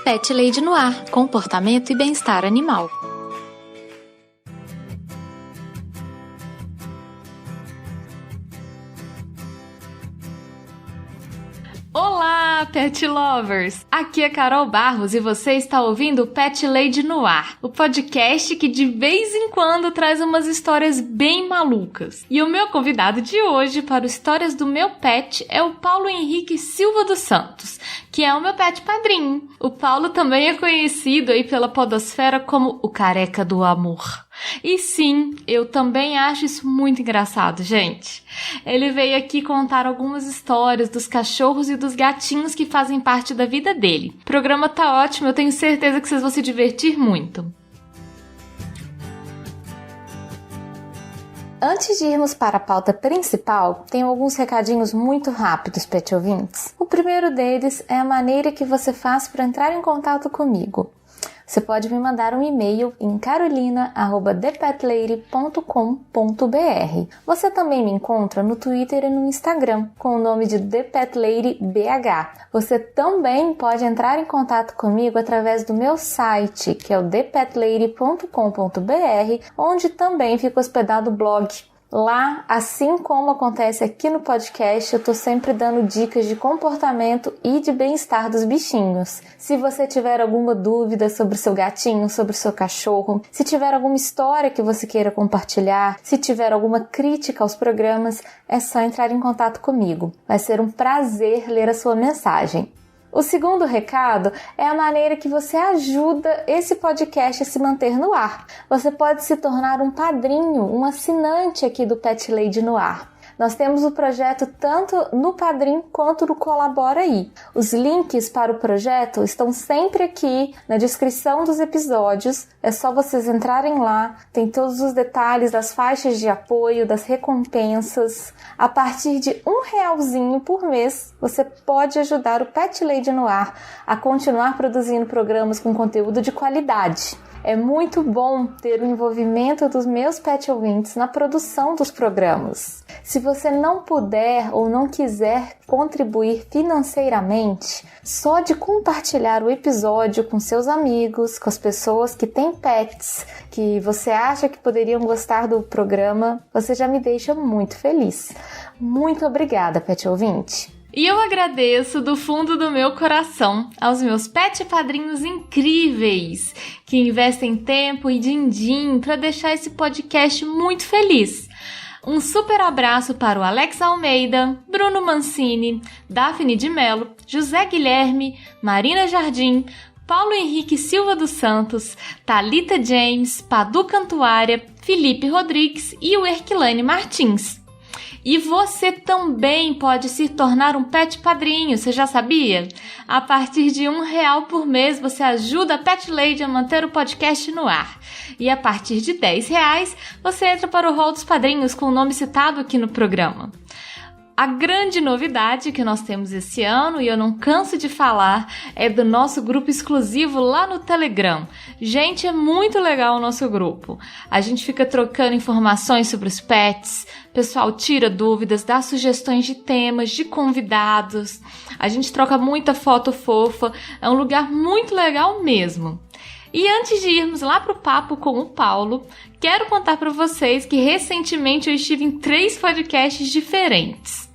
Pet Lady no Ar, comportamento e bem-estar animal. Olá, Pet Lovers! Aqui é Carol Barros e você está ouvindo o Pet Lady no Ar, o podcast que de vez em quando traz umas histórias bem malucas. E o meu convidado de hoje para o Histórias do Meu Pet é o Paulo Henrique Silva dos Santos, que é o meu pet padrinho. O Paulo também é conhecido aí pela podosfera como o Careca do Amor. E sim, eu também acho isso muito engraçado, gente. Ele veio aqui contar algumas histórias dos cachorros e dos gatinhos que fazem parte da vida dele. O programa tá ótimo, eu tenho certeza que vocês vão se divertir muito. Antes de irmos para a pauta principal, tenho alguns recadinhos muito rápidos, pet ouvintes. O primeiro deles é a maneira que você faz para entrar em contato comigo. Você pode me mandar um e-mail em carolina@thepetlady.com.br. Você também me encontra no Twitter e no Instagram com o nome de ThePetLadyBH. Você também pode entrar em contato comigo através do meu site, que é o thepetlady.com.br, onde também fica hospedado o blog. Lá, assim como acontece aqui no podcast, eu tô sempre dando dicas de comportamento e de bem-estar dos bichinhos. Se você tiver alguma dúvida sobre o seu gatinho, sobre o seu cachorro, se tiver alguma história que você queira compartilhar, se tiver alguma crítica aos programas, é só entrar em contato comigo. Vai ser um prazer ler a sua mensagem. O segundo recado é a maneira que você ajuda esse podcast a se manter no ar. Você pode se tornar um padrinho, um assinante aqui do Pet Lady no Ar. Nós temos o projeto tanto no Padrim quanto no Colabora Aí. Os links para o projeto estão sempre aqui na descrição dos episódios. É só vocês entrarem lá. Tem todos os detalhes das faixas de apoio, das recompensas. A partir de R$1 por mês, você pode ajudar o Pet Lady no Ar a continuar produzindo programas com conteúdo de qualidade. É muito bom ter o envolvimento dos meus pet ouvintes na produção dos programas. Se você não puder ou não quiser contribuir financeiramente, só de compartilhar o episódio com seus amigos, com as pessoas que têm pets, que você acha que poderiam gostar do programa, você já me deixa muito feliz. Muito obrigada, pet ouvinte! E eu agradeço do fundo do meu coração aos meus pet padrinhos incríveis que investem tempo e din-din para deixar esse podcast muito feliz. Um super abraço para o Alex Almeida, Bruno Mancini, Daphne de Mello, José Guilherme, Marina Jardim, Paulo Henrique Silva dos Santos, Thalita James, Padu Cantuária, Felipe Rodrigues e o Erquilane Martins. E você também pode se tornar um pet padrinho, você já sabia? A partir de R$1 por mês você ajuda a Pet Lady a manter o podcast no ar. E a partir de R$10 você entra para o hall dos padrinhos com o nome citado aqui no programa. A grande novidade que nós temos esse ano, e eu não canso de falar, é do nosso grupo exclusivo lá no Telegram. Gente, é muito legal o nosso grupo. A gente fica trocando informações sobre os pets, o pessoal tira dúvidas, dá sugestões de temas, de convidados. A gente troca muita foto fofa, é um lugar muito legal mesmo. E antes de irmos lá pro papo com o Paulo, quero contar para vocês que recentemente eu estive em 3 podcasts diferentes.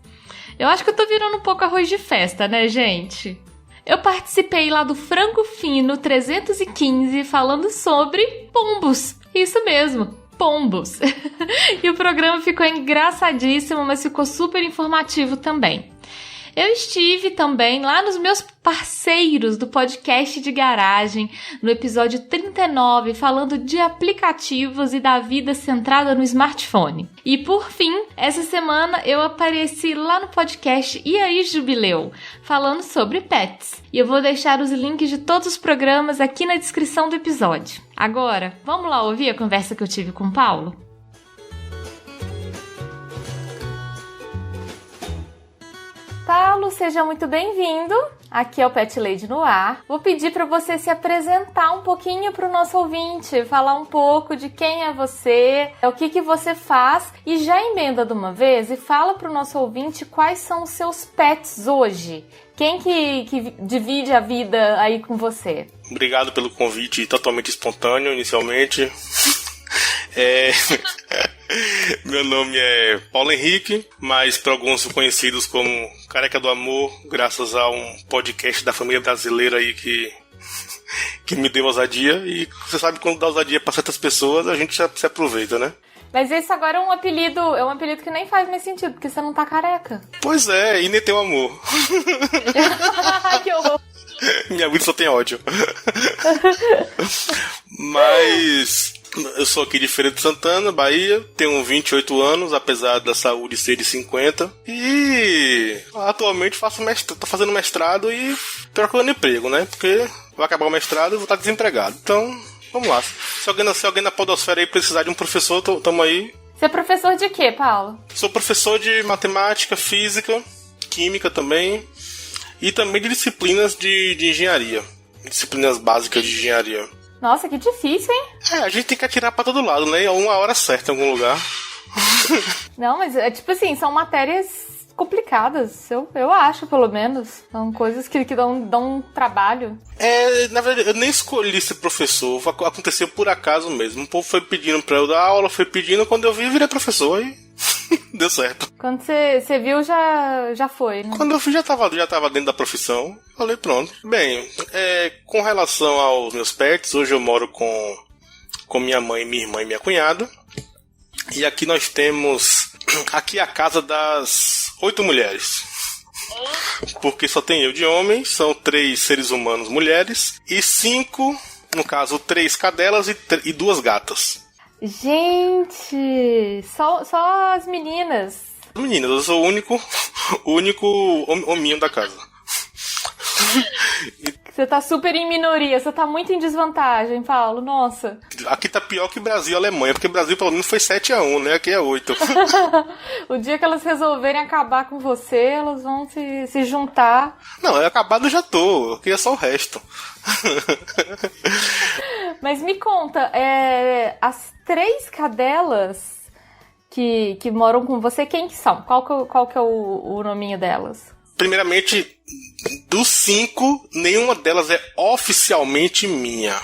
Eu acho que eu tô virando um pouco arroz de festa, né, gente? Eu participei lá do Frango Fino 315 falando sobre pombos. Isso mesmo, pombos. E o programa ficou engraçadíssimo, mas ficou super informativo também. Eu estive também lá nos meus parceiros do podcast de garagem, no episódio 39, falando de aplicativos e da vida centrada no smartphone. E por fim, essa semana eu apareci lá no podcast E aí Jubileu, falando sobre pets. E eu vou deixar os links de todos os programas aqui na descrição do episódio. Agora, vamos lá ouvir a conversa que eu tive com o Paulo? Paulo, seja muito bem-vindo. Aqui é o Pet Lady no ar. Vou pedir para você se apresentar um pouquinho para o nosso ouvinte, falar um pouco de quem é você, o que você faz e já emenda de uma vez e fala para o nosso ouvinte quais são os seus pets hoje. Quem que divide a vida aí com você? Obrigado pelo convite totalmente espontâneo, inicialmente. Meu nome é Paulo Henrique, mas para alguns são conhecidos como Careca do Amor, graças a um podcast da família brasileira aí que me deu ousadia. E você sabe, quando dá ousadia para certas pessoas, a gente já se aproveita, né? Mas esse agora é um apelido que nem faz mais sentido, porque você não tá careca. Pois é, e nem tem amor. Que horror. Minha vida só tem ódio. Mas eu sou aqui de Feira de Santana, Bahia, tenho 28 anos, apesar da saúde ser de 50. E atualmente tô fazendo mestrado e procurando emprego, né? Porque vai acabar o mestrado e vou estar desempregado. Então, vamos lá. Se alguém na podosfera aí precisar de um professor, tamo aí. Você é professor de quê, Paulo? Sou professor de matemática, física, química também. E também de disciplinas de engenharia. Disciplinas básicas de engenharia. Nossa, que difícil, hein? A gente tem que atirar pra todo lado, né? E a uma hora certa em algum lugar. Não, mas é tipo assim, são matérias complicadas, eu acho, pelo menos. São coisas que dão trabalho. Na verdade, eu nem escolhi ser professor. Aconteceu por acaso mesmo. O povo foi pedindo pra eu dar aula, foi pedindo. Quando eu vi, eu virei professor e deu certo. Quando você viu, já foi, né? Quando eu vi, já tava dentro da profissão. Falei, pronto. Bem, com relação aos meus pets, hoje eu moro com minha mãe, minha irmã e minha cunhada. E aqui nós temos... Aqui é a casa das 8 mulheres. Porque só tem eu de homem, são 3 seres humanos mulheres. E 5, no caso, 3 cadelas e 2 gatas. Gente, só as meninas. Meninas, eu sou o único hominho da casa. Você tá super em minoria, você tá muito em desvantagem, Paulo, nossa. Aqui tá pior que Brasil e Alemanha, porque Brasil pelo menos foi 7-1, né? Aqui é 8. O dia que elas resolverem acabar com você, elas vão se juntar. Não, acabado eu já tô, aqui é só o resto. Mas me conta, as 3 cadelas que moram com você, quem que são? Qual que é o nominho delas? Primeiramente, dos 5, nenhuma delas é oficialmente minha.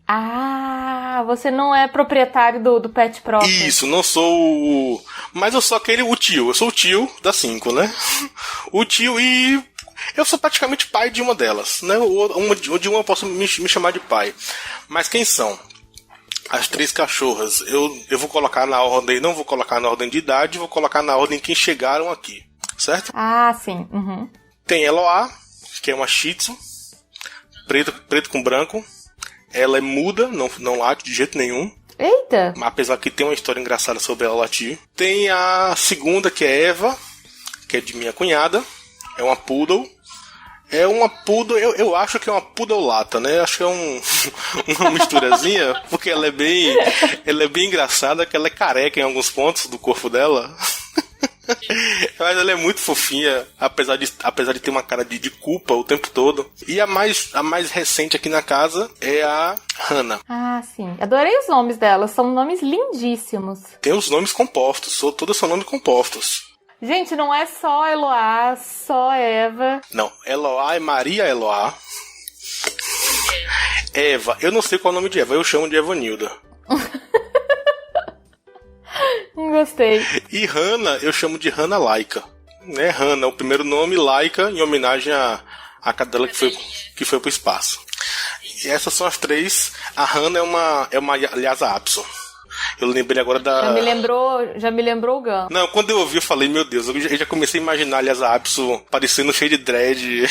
Ah, você não é proprietário do pet próprio. Isso, não sou Mas eu sou o tio. Eu sou o tio das 5, né? O tio e... Eu sou praticamente pai de uma delas, né? De uma eu posso me chamar de pai. Mas quem são? As 3 cachorras. Eu vou colocar na ordem... Não vou colocar na ordem de idade, vou colocar na ordem que chegaram aqui. Certo? Ah, sim. Uhum. Tem Eloá, que é uma Shih Tzu, preto com branco. Ela é muda, não late de jeito nenhum. Eita! Apesar que tem uma história engraçada sobre ela latir. Tem a segunda, que é Eva, que é de minha cunhada. É uma poodle. É uma poodle, eu acho que é uma poodle lata, né? Acho que é uma misturazinha, porque ela é bem engraçada, que ela é careca em alguns pontos do corpo dela. Mas ela é muito fofinha, apesar de ter uma cara de culpa o tempo todo. E a mais recente aqui na casa é a Hannah. Ah, sim. Adorei os nomes delas, são nomes lindíssimos. Tem os nomes compostos, todos são nomes compostos. Gente, não é só Eloá, só Eva. Não, Eloá é Maria Eloá. Eva, eu não sei qual é o nome de Eva, eu chamo de Evanilda. Não gostei. E Hannah, eu chamo de Hannah Laika. Né? Hannah, o primeiro nome, Laika, em homenagem à cadela que foi pro espaço. E essas são as 3. A Hannah é uma Lhasa Apso. Eu lembrei agora da... Já me lembrou o Gun. Não, quando eu ouvi, eu falei, meu Deus, eu já comecei a imaginar a Lhasa Apso parecendo cheio de dread.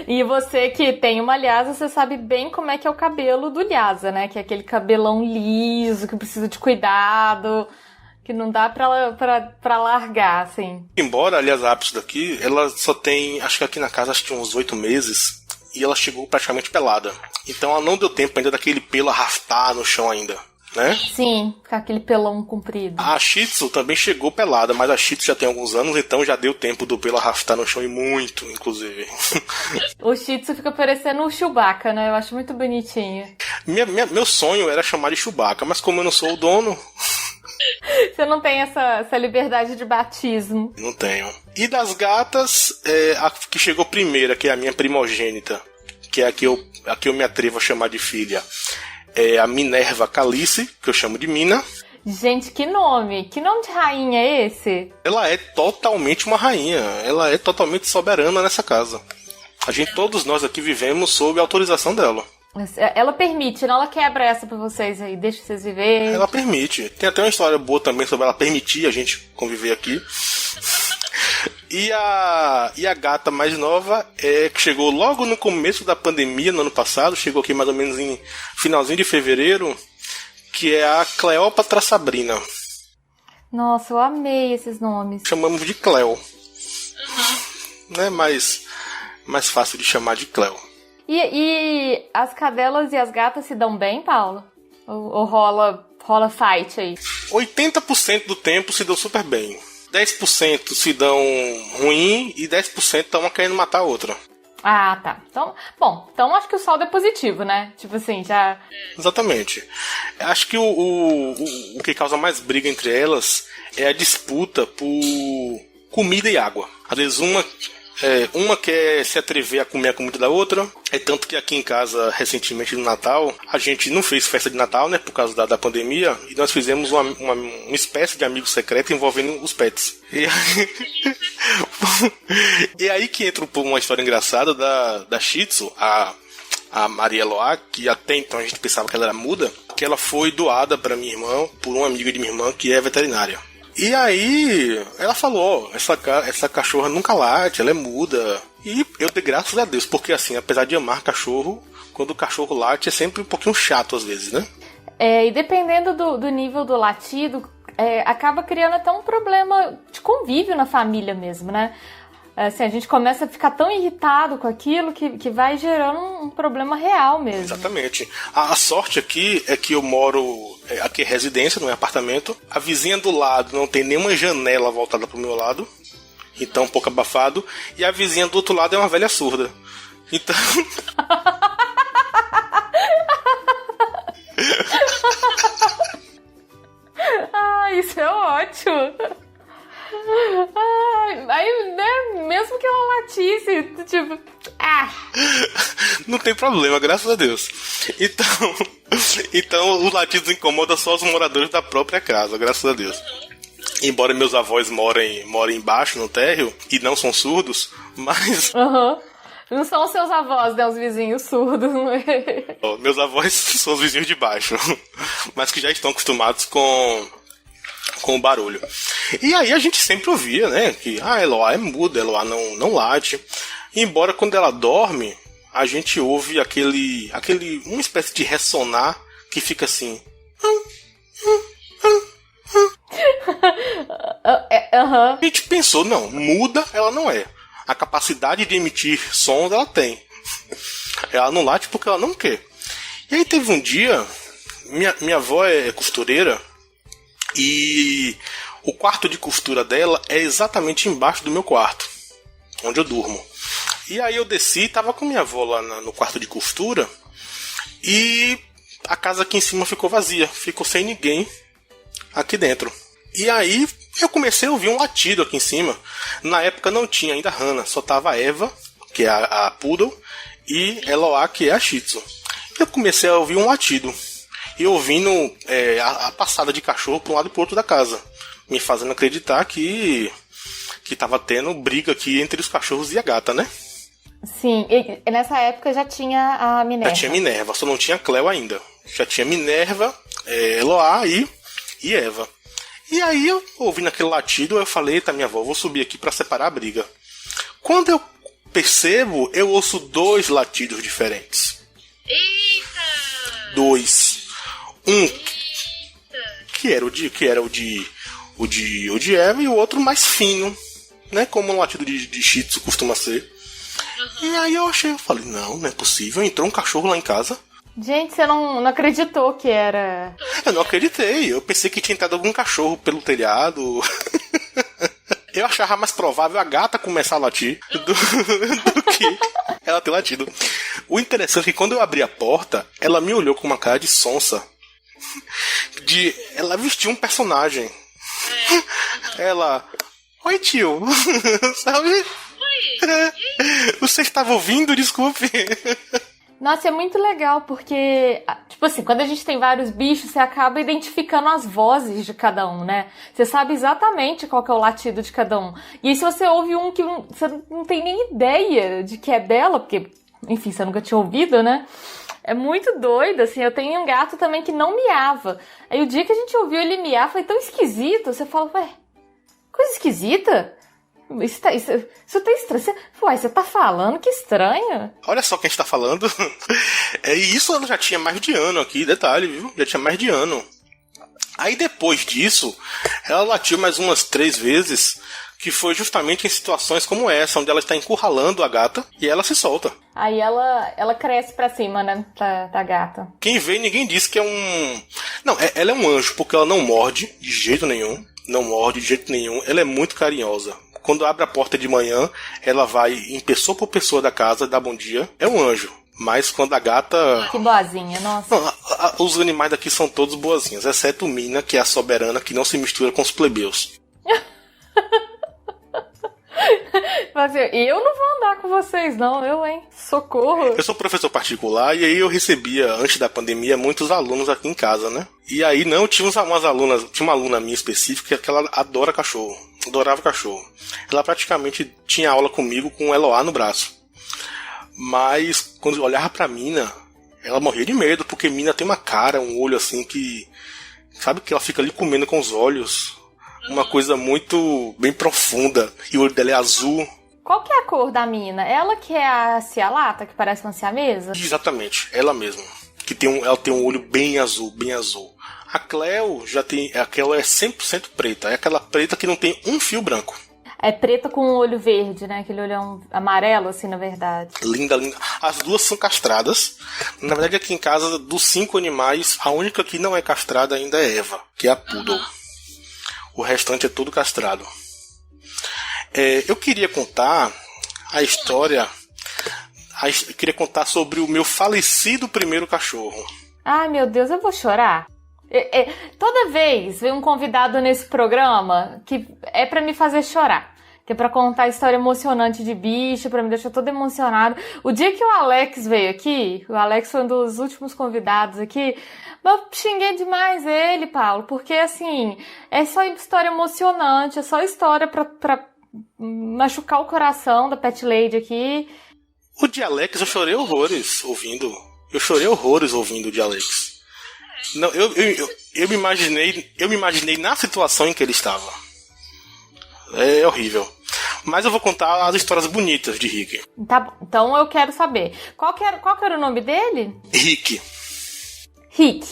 E você que tem uma Lhasa, você sabe bem como é que é o cabelo do Lhasa, né? Que é aquele cabelão liso, que precisa de cuidado, que não dá pra largar, assim. Embora a Lhasa Apso daqui, ela só tem, acho que aqui na casa, acho que uns 8 meses, e ela chegou praticamente pelada. Então ela não deu tempo ainda daquele pelo arrastar no chão ainda. né? Sim, com aquele pelão comprido. A Shih Tzu também chegou pelada, mas a Shih Tzu já tem alguns anos, então já deu tempo do pelo arrastar no chão e muito, inclusive. O Shih Tzu fica parecendo o Chewbacca, né? Eu acho muito bonitinho. Meu sonho era chamar de Chewbacca, mas como eu não sou o dono... Você não tem essa liberdade de batismo. Não tenho. E das gatas, a que chegou primeira, que é a minha primogênita, que é a que eu me atrevo a chamar de filha, é a Minerva Calice, que eu chamo de Mina. Gente, que nome! Que nome de rainha é esse? Ela é totalmente uma rainha. Ela é totalmente soberana nessa casa. Todos nós aqui vivemos sob a autorização dela. Ela permite, não? Ela quebra essa pra vocês aí, deixa vocês viverem. Ela permite. Tem até uma história boa também sobre ela permitir a gente conviver aqui. E a gata mais nova, que chegou logo no começo da pandemia, no ano passado, chegou aqui mais ou menos em finalzinho de fevereiro, que é a Cleópatra Sabrina. Nossa, eu amei esses nomes. Chamamos de Cleo. Né? Mais fácil de chamar de Cleo. E as cadelas e as gatas se dão bem, Paulo? Ou rola fight aí? 80% do tempo se deu super bem. 10% se dão ruim e 10% estão querendo matar a outra. Ah, tá. Então acho que o saldo é positivo, né? Tipo assim, já... Exatamente. Acho que o que causa mais briga entre elas é a disputa por comida e água. Às vezes uma quer se atrever a comer a comida da outra. É tanto que aqui em casa, recentemente no Natal, a gente não fez festa de Natal, né? Por causa da pandemia. E nós fizemos uma espécie de amigo secreto envolvendo os pets. E aí que entra uma história engraçada da Shih Tzu, a Maria Eloá, que até então a gente pensava que ela era muda, que ela foi doada para minha irmã, por uma amiga de minha irmã que é veterinária. E aí, ela falou, essa cachorra nunca late, ela é muda. E eu dei graças a Deus, porque assim, apesar de amar cachorro, quando o cachorro late é sempre um pouquinho chato às vezes, né? E dependendo do nível do latido, acaba criando até um problema de convívio na família mesmo, né? Assim, a gente começa a ficar tão irritado com aquilo que vai gerando um problema real mesmo. Exatamente. A sorte aqui é que eu moro... Aqui é residência, não é apartamento. A vizinha do lado não tem nenhuma janela voltada pro meu lado. Então, um pouco abafado. E a vizinha do outro lado é uma velha surda. Então... Isso é ótimo. Aí, né, mesmo que ela latisse, tipo... Não tem problema, graças a Deus. Então os latidos incomodam só os moradores da própria casa, graças a Deus. Embora meus avós morem embaixo, no térreo, e não são surdos, mas... Não são os seus avós, né, os vizinhos surdos. Meus avós são os vizinhos de baixo, mas que já estão acostumados com o barulho. E aí a gente sempre ouvia, né, que Eloá é muda, Eloá não late. Embora quando ela dorme, a gente ouve uma espécie de ressonar que fica assim. A gente pensou, não, muda ela não é. A capacidade de emitir sons ela tem. Ela não late porque ela não quer. E aí teve um dia, minha avó é costureira, e o quarto de costura dela é exatamente embaixo do meu quarto, onde eu durmo. E aí eu desci, tava com minha avó lá no quarto de costura, e a casa aqui em cima ficou vazia, ficou sem ninguém aqui dentro. E aí eu comecei a ouvir um latido aqui em cima. Na época não tinha ainda Hannah, só tava a Eva, que é a Poodle, e Eloá, que é a Shih Tzu. Eu comecei a ouvir um latido, e ouvindo a passada de cachorro para um lado e pro outro da casa, me fazendo acreditar que tava tendo briga aqui entre os cachorros e a gata, né? Sim, e nessa época já tinha a Minerva. Já tinha Minerva, só não tinha Cleo ainda. Já tinha Minerva, Eloá e Eva. E aí eu ouvindo aquele latido, eu falei, eita, minha avó, vou subir aqui para separar a briga. Quando eu percebo, eu ouço 2 latidos diferentes. Eita! 2. Um que era o de Eva, e o outro mais fino, né? Como um latido de Shih Tzu costuma ser. E aí eu falei, não é possível. Entrou um cachorro lá em casa. Gente, você não acreditou que era... Eu não acreditei. Eu pensei que tinha entrado algum cachorro pelo telhado. Eu achava mais provável a gata começar a latir do que ela ter latido. O interessante é que quando eu abri a porta, ela me olhou com uma cara de sonsa. Ela vestiu um personagem. Ela... Oi, tio. Sabe? Oi. Você estava ouvindo? Desculpe. Nossa, é muito legal, porque, tipo assim, quando a gente tem vários bichos, você acaba identificando as vozes de cada um, né? Você sabe exatamente qual que é o latido de cada um. E aí, se você ouve um que você não tem nem ideia de que é dela, porque, enfim, você nunca tinha ouvido, né? É muito doido, assim. Eu tenho um gato também que não miava. Aí, o dia que a gente ouviu ele miar, foi tão esquisito. Você fala, ué, coisa esquisita? Isso tá estranho. Você tá falando? Que estranho. Olha só quem está falando. E isso ela já tinha mais de ano aqui, detalhe, viu? Já tinha mais de ano. Aí depois disso, ela latiu mais umas 3 vezes, que foi justamente em situações como essa, onde ela está encurralando a gata e ela se solta. Aí ela cresce pra cima, né, da gata. Quem vê, ninguém diz que é um... Não, ela é um anjo, porque ela não morde de jeito nenhum. Não morde de jeito nenhum. Ela é muito carinhosa. Quando abre a porta de manhã, ela vai em pessoa por pessoa da casa, dá bom dia. É um anjo. Mas quando a gata... Que boazinha, nossa. Não, os animais daqui são todos boazinhos, exceto Mina, que é a soberana, que não se mistura com os plebeus. Mas eu não vou andar com vocês, não. Hein? Socorro. Eu sou professor particular e aí eu recebia, antes da pandemia, muitos alunos aqui em casa, né? E aí, tinha umas alunas, tinha uma aluna minha específica que ela adora cachorro. Adorava cachorro. Ela praticamente tinha aula comigo com um Eloá no braço. Mas, quando eu olhava pra Mina, ela morria de medo, porque Mina tem uma cara, um olho assim que... Sabe que ela fica ali comendo com os olhos? Uma coisa muito bem profunda. E o olho dela é azul. Qual que é a cor da Mina? Ela que é a cialata, que parece uma siamesa? Exatamente, ela mesma. Ela tem um olho bem azul, bem azul. A Cleo aquela é 100% preta. É aquela preta que não tem um fio branco. É preta com um olho verde, né? Aquele olhão amarelo, assim, na verdade. Linda, linda. As duas são castradas. Na verdade, aqui em casa, dos 5 animais, a única que não é castrada ainda é Eva, que é a Poodle. O restante é tudo castrado. Eu queria contar a história... Eu queria contar sobre o meu falecido primeiro cachorro. Ai, meu Deus, eu vou chorar. Toda vez vem um convidado nesse programa que é pra me fazer chorar. Que é pra contar história emocionante de bicho, pra me deixar toda emocionada. O dia que o Alex veio aqui, o Alex foi um dos últimos convidados aqui, eu xinguei demais ele, Paulo, porque assim, é só história emocionante, é só história pra machucar o coração da Pet Lady aqui. O de Alex eu chorei horrores ouvindo. Eu chorei horrores ouvindo o de Alex. Não, eu me imaginei na situação em que ele estava. É horrível. Mas eu vou contar as histórias bonitas de Rick. Tá bom, então eu quero saber. Qual que era o nome dele? Rick. Rick.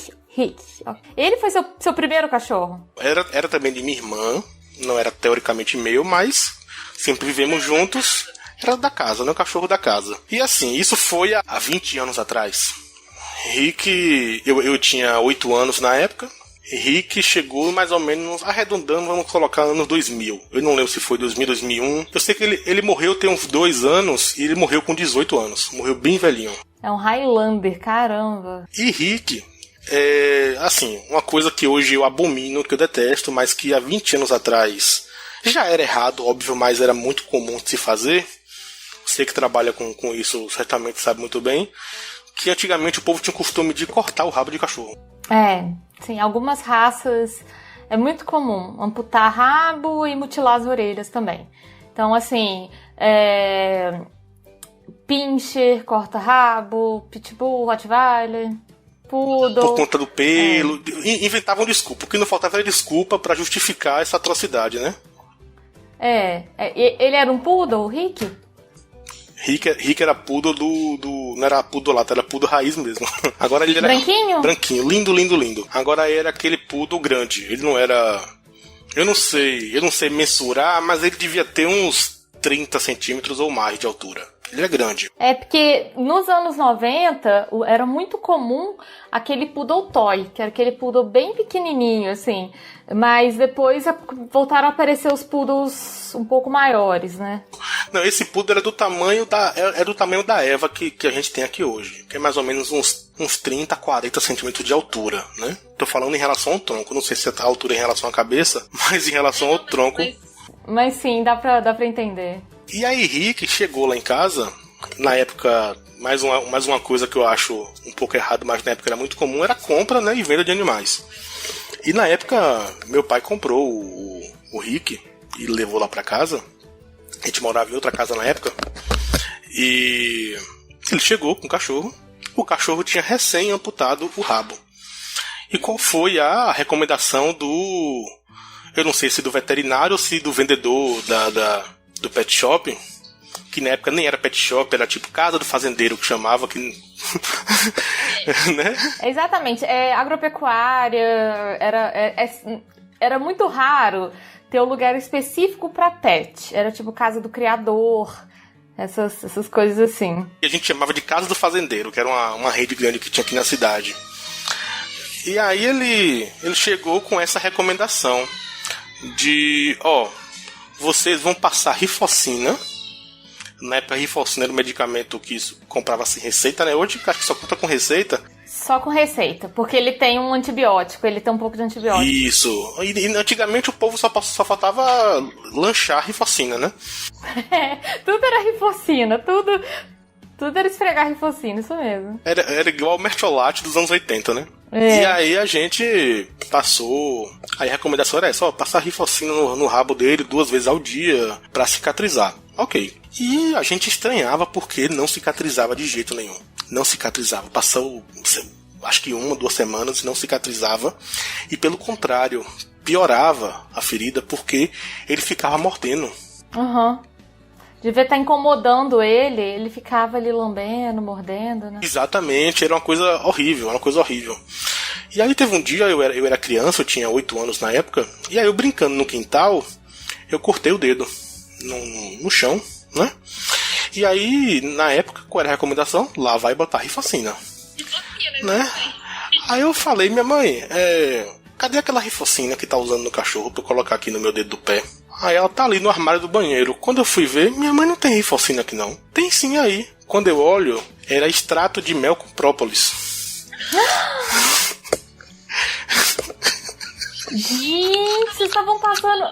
Ele foi seu primeiro cachorro? Era também de minha irmã. Não era teoricamente meu, mas sempre vivemos juntos. Era da casa, né? O cachorro da casa. E assim, isso foi há 20 anos atrás. Rick, eu tinha 8 anos na época. Rick chegou mais ou menos, arredondando, vamos colocar anos 2000. Eu não lembro se foi 2000, 2001. Eu sei que ele morreu tem uns 2 anos e ele morreu com 18 anos. Morreu bem velhinho. É um Highlander, caramba. E Rick, assim, uma coisa que hoje eu abomino, que eu detesto, mas que há 20 anos atrás já era errado, óbvio, mas era muito comum de se fazer. Você que trabalha com isso certamente sabe muito bem. Que antigamente o povo tinha o costume de cortar o rabo de cachorro. Sim, algumas raças é muito comum amputar rabo e mutilar as orelhas também. Então, assim, pincher, corta rabo, pitbull, rottweiler, poodle. Por conta do pelo, inventavam desculpa. O que não faltava era desculpa pra justificar essa atrocidade, né? Ele era um poodle, o Rick? Rick era poodle não era poodle lata, era poodle raiz mesmo. Agora ele era... Branquinho? Branquinho, lindo, lindo, lindo. Agora era aquele poodle grande. Ele não era... Eu não sei mensurar, mas ele devia ter uns 30 centímetros ou mais de altura. Ele é grande. É porque nos anos 90 era muito comum aquele poodle toy, que era aquele poodle bem pequenininho, assim. Mas depois voltaram a aparecer os poodles um pouco maiores, né? Não, esse poodle era do tamanho da Eva que a gente tem aqui hoje. Que é mais ou menos uns 30, 40 centímetros de altura, né? Tô falando em relação ao tronco. Não sei se a altura é em relação à cabeça, mas em relação ao tronco. Mas sim, dá pra entender. E aí Henrique chegou lá em casa, na época, mais uma coisa que eu acho um pouco errado, mas na época era muito comum, era compra, né, e venda de animais. E na época, meu pai comprou o Rick e levou lá pra casa. A gente morava em outra casa na época. E ele chegou com o cachorro. O cachorro tinha recém amputado o rabo. E qual foi a recomendação do... Eu não sei se do veterinário ou se do vendedor do pet shop, que na época nem era pet shop, era tipo casa do fazendeiro que chamava, que... né? Exatamente, agropecuária, era muito raro ter um lugar específico para pet, era tipo casa do criador, essas coisas assim. E a gente chamava de casa do fazendeiro, que era uma rede grande que tinha aqui na cidade. E aí ele chegou com essa recomendação de, vocês vão passar rifocina. Na época, rifocina era um medicamento que comprava sem receita, né? Hoje acho que só compra com receita. Só com receita, porque ele tem um antibiótico, ele tem um pouco de antibiótico. Isso. E antigamente o povo só faltava lanchar rifocina, né? Tudo era rifocina, tudo era esfregar rifocina, isso mesmo. Era igual ao mertiolate dos anos 80, né? É. E aí a gente passou... Aí a recomendação era essa, passar rifocina no rabo dele 2 vezes ao dia pra cicatrizar. Ok. E a gente estranhava porque não cicatrizava de jeito nenhum. Não cicatrizava. Passou, acho que 1 ou 2 semanas e não cicatrizava. E pelo contrário, piorava a ferida porque ele ficava mordendo. Aham. Devia estar incomodando ele ficava ali lambendo, mordendo, né? Exatamente, era uma coisa horrível, E aí teve um dia, eu era criança, eu tinha 8 anos na época, e aí eu brincando no quintal, eu cortei o dedo no chão, né? E aí, na época, qual era a recomendação? Lavar e botar rifocina. Né? Aí eu falei, minha mãe, cadê aquela rifocina que tá usando no cachorro pra eu colocar aqui no meu dedo do pé? Aí ela tá ali no armário do banheiro. Quando eu fui ver, minha mãe não tem rifocina aqui não. Tem sim aí. Quando eu olho, era extrato de mel com própolis. Gente, vocês estavam passando...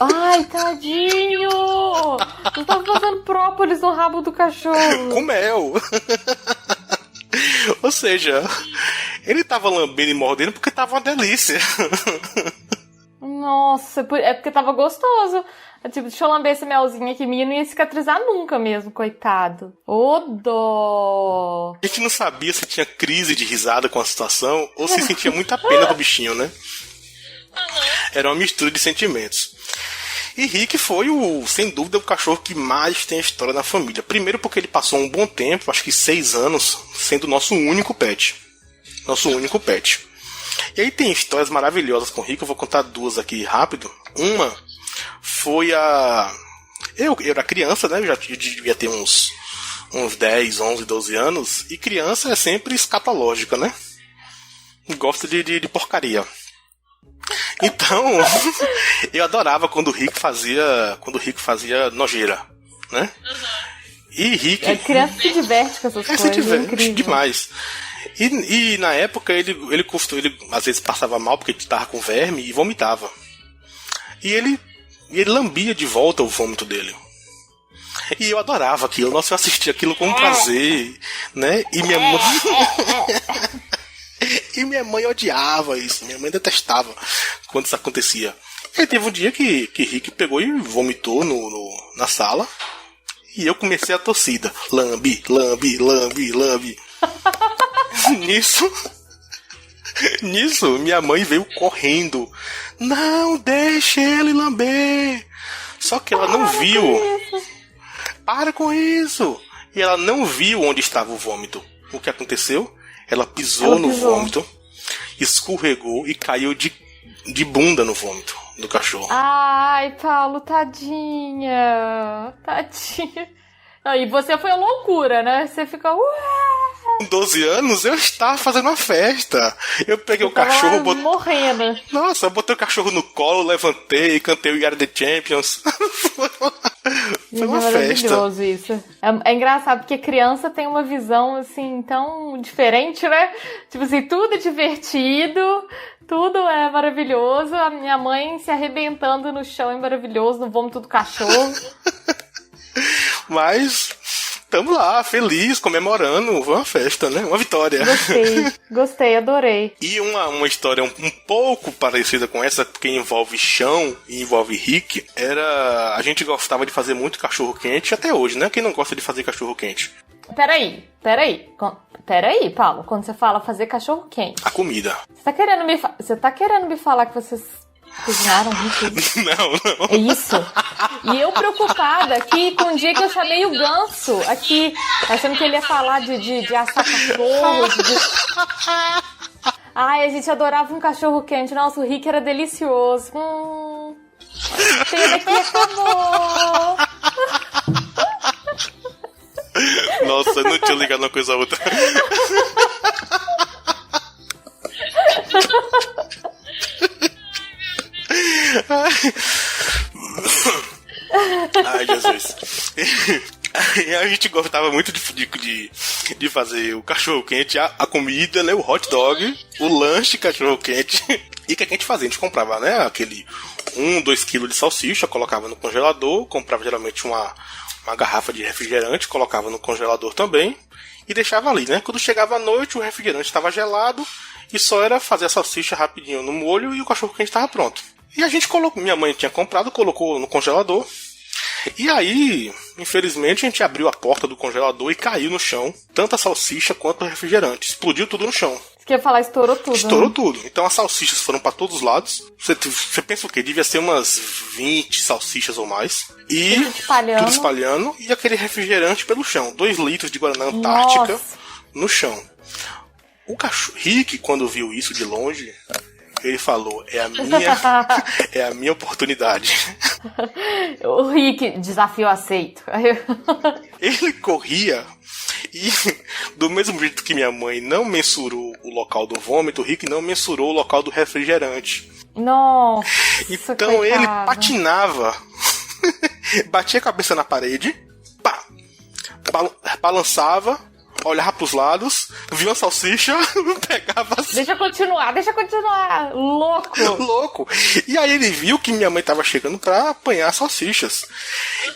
Ai, tadinho! Vocês estavam passando própolis no rabo do cachorro. Com mel. Ou seja, ele tava lambendo e mordendo porque tava uma delícia. Nossa, é porque tava gostoso. Tipo, deixa eu lamber esse melzinho aqui, minha não ia cicatrizar nunca mesmo, coitado. Ô dó! A gente não sabia se tinha crise de risada com a situação ou se sentia muita pena do bichinho, né? Era uma mistura de sentimentos. E Rick foi, sem dúvida, o cachorro que mais tem história na família. Primeiro porque ele passou um bom tempo, acho que 6 anos, sendo nosso único pet. E aí tem histórias maravilhosas com o Rick, eu vou contar 2 aqui rápido. Uma foi eu era criança, né? Eu já devia ter uns 10, 11, 12 anos. E criança é sempre escatológica, né? Gosta de porcaria. Então, eu adorava quando o Rick fazia nojeira, né? E Rick... criança se diverte com essas coisas. Se diverte demais. E na época ele às vezes passava mal porque estava com verme e vomitava. E ele lambia de volta o vômito dele. E eu adorava aquilo. Nossa, eu assistia aquilo com prazer, né? E minha mãe... E minha mãe odiava isso. Minha mãe detestava quando isso acontecia. E aí teve um dia que Rick pegou e vomitou na sala. E eu comecei a torcida. Lambe, lambe, lambe, lambe. Nisso, minha mãe veio correndo. Não, deixe ele lamber. Só que ela não viu. Para com isso. E ela não viu onde estava o vômito. O que aconteceu? Ela pisou no vômito, escorregou e caiu de bunda no vômito do cachorro. Ai, Paulo, tadinha. Não, e você foi a loucura, né? Você fica... Com 12 anos, eu estava fazendo uma festa. Eu peguei o cachorro... morrendo. Nossa, eu botei o cachorro no colo, levantei, cantei o We Are The Champions. Foi uma festa. Maravilhoso isso. É engraçado porque criança tem uma visão, assim, tão diferente, né? Tipo assim, tudo é divertido, tudo é maravilhoso. A minha mãe se arrebentando no chão é maravilhoso, no vômito do cachorro. Mas... Tamo lá, feliz, comemorando, foi uma festa, né? Uma vitória. Gostei, adorei. E uma história um pouco parecida com essa, porque envolve chão e envolve Rick, era... A gente gostava de fazer muito cachorro-quente, até hoje, né? Quem não gosta de fazer cachorro-quente? Peraí, Paulo, quando você fala fazer cachorro-quente... A comida. Você tá querendo me falar que vocês... cozinharam Rick? Não. É isso? E eu preocupada aqui com o dia que eu chamei o Ganso aqui, achando que ele ia falar de assar cachorro, Ai, a gente adorava um cachorro quente. Nossa, o Rick era delicioso. Pena que acabou. Nossa, eu não tinha ligado uma coisa a outra. Ai, Jesus. E a gente gostava muito de fazer o cachorro-quente, a comida, né? O hot dog, o lanche cachorro-quente. E o que a gente fazia? A gente comprava, né? Aquele 2 quilos de salsicha, colocava no congelador, comprava geralmente uma garrafa de refrigerante, colocava no congelador também e deixava ali, né? Quando chegava a noite, o refrigerante estava gelado e só era fazer a salsicha rapidinho no molho e o cachorro-quente estava pronto. E a gente colocou, minha mãe tinha comprado, colocou no congelador. E aí, infelizmente, a gente abriu a porta do congelador e caiu no chão, tanto a salsicha quanto o refrigerante. Explodiu tudo no chão. Você quer falar, estourou tudo. Estourou tudo. Então as salsichas foram para todos os lados. Você pensa o quê? Devia ser umas 20 salsichas ou mais. E tudo espalhando. E aquele refrigerante pelo chão. 2 litros de Guaraná Antártica no chão. O cachorro Rick, quando viu isso de longe... Ele falou, é a minha oportunidade. O Rick, desafio aceito. Ele corria e, do mesmo jeito que minha mãe não mensurou o local do vômito, o Rick não mensurou o local do refrigerante. Nossa, então coitado. Ele patinava, batia a cabeça na parede, pá, balançava, olhava pros lados, via uma salsicha, pegava assim. Deixa eu continuar. Louco. E aí ele viu que minha mãe tava chegando pra apanhar salsichas.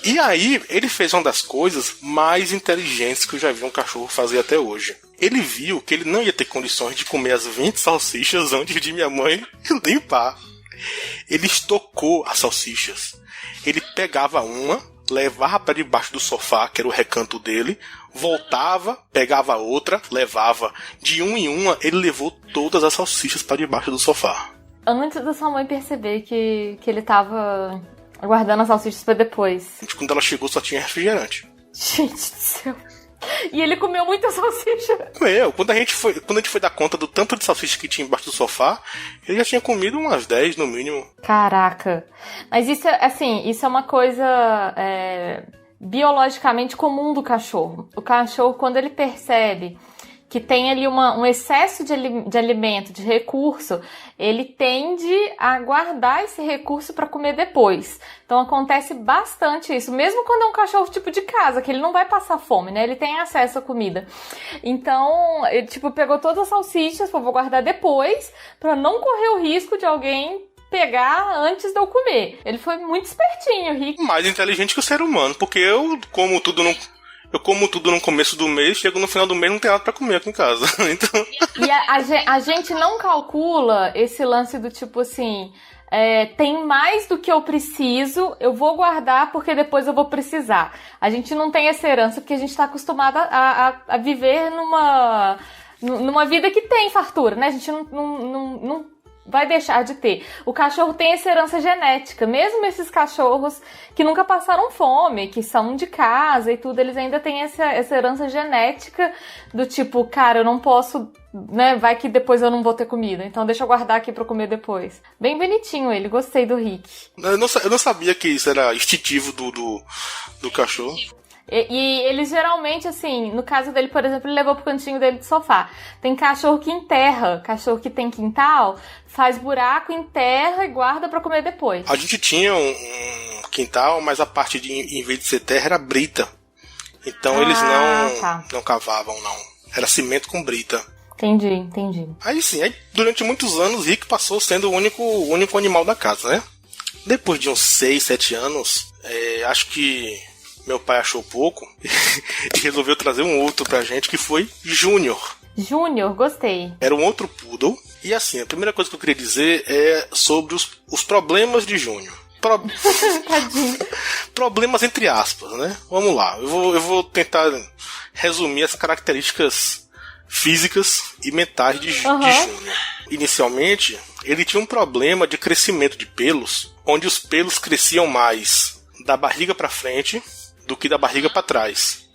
E aí ele fez uma das coisas mais inteligentes que eu já vi um cachorro fazer até hoje. Ele viu que ele não ia ter condições de comer as 20 salsichas antes de minha mãe limpar. Ele estocou as salsichas. Ele pegava uma, levava para debaixo do sofá, que era o recanto dele, voltava, pegava outra, levava. De uma em uma, ele levou todas as salsichas para debaixo do sofá. Antes da sua mãe perceber que ele tava guardando as salsichas para depois. Quando ela chegou, só tinha refrigerante. Gente do céu. E ele comeu muita salsicha. Quando a gente foi dar conta do tanto de salsicha que tinha embaixo do sofá, ele já tinha comido umas 10 no mínimo. Caraca. Mas isso é uma coisa biologicamente comum do cachorro. O cachorro, quando ele percebe que tem ali um excesso de alimento, de recurso, ele tende a guardar esse recurso para comer depois. Então acontece bastante isso, mesmo quando é um cachorro tipo de casa, que ele não vai passar fome, né? Ele tem acesso à comida. Então, ele pegou todas as salsichas, vou guardar depois, para não correr o risco de alguém pegar antes de eu comer. Ele foi muito espertinho, Rick. Mais inteligente que o ser humano, porque eu como tudo no começo do mês, chego no final do mês e não tem nada pra comer aqui em casa. Então... E a gente não calcula esse lance do tipo assim, tem mais do que eu preciso, eu vou guardar porque depois eu vou precisar. A gente não tem essa herança porque a gente tá acostumado a viver numa vida que tem fartura, né? A gente não vai deixar de ter. O cachorro tem essa herança genética. Mesmo esses cachorros que nunca passaram fome, que são de casa e tudo, eles ainda têm essa herança genética do tipo, cara, eu não posso, né? Vai que depois eu não vou ter comida. Então deixa eu guardar aqui pra comer depois. Bem bonitinho ele, gostei do Rick. Eu não sabia que isso era instintivo do cachorro. E eles geralmente, assim, no caso dele, por exemplo, ele levou pro cantinho dele do sofá. Tem cachorro que enterra, cachorro que tem quintal, faz buraco, enterra e guarda pra comer depois. A gente tinha um quintal, mas a parte de, em vez de ser terra, era brita. Então eles não cavavam, não. Era cimento com brita. Entendi. Aí sim, durante muitos anos, Rick passou sendo o único animal da casa, né? Depois de uns 6, 7 anos, acho que meu pai achou pouco e resolveu trazer um outro pra gente, que foi Júnior. Júnior, gostei. Era um outro poodle. E assim, a primeira coisa que eu queria dizer é sobre os problemas de Júnior. Tadinho. Problemas entre aspas, né? Vamos lá, eu vou tentar resumir as características físicas e mentais de Júnior. Inicialmente, ele tinha um problema de crescimento de pelos, onde os pelos cresciam mais da barriga pra frente do que da barriga pra trás.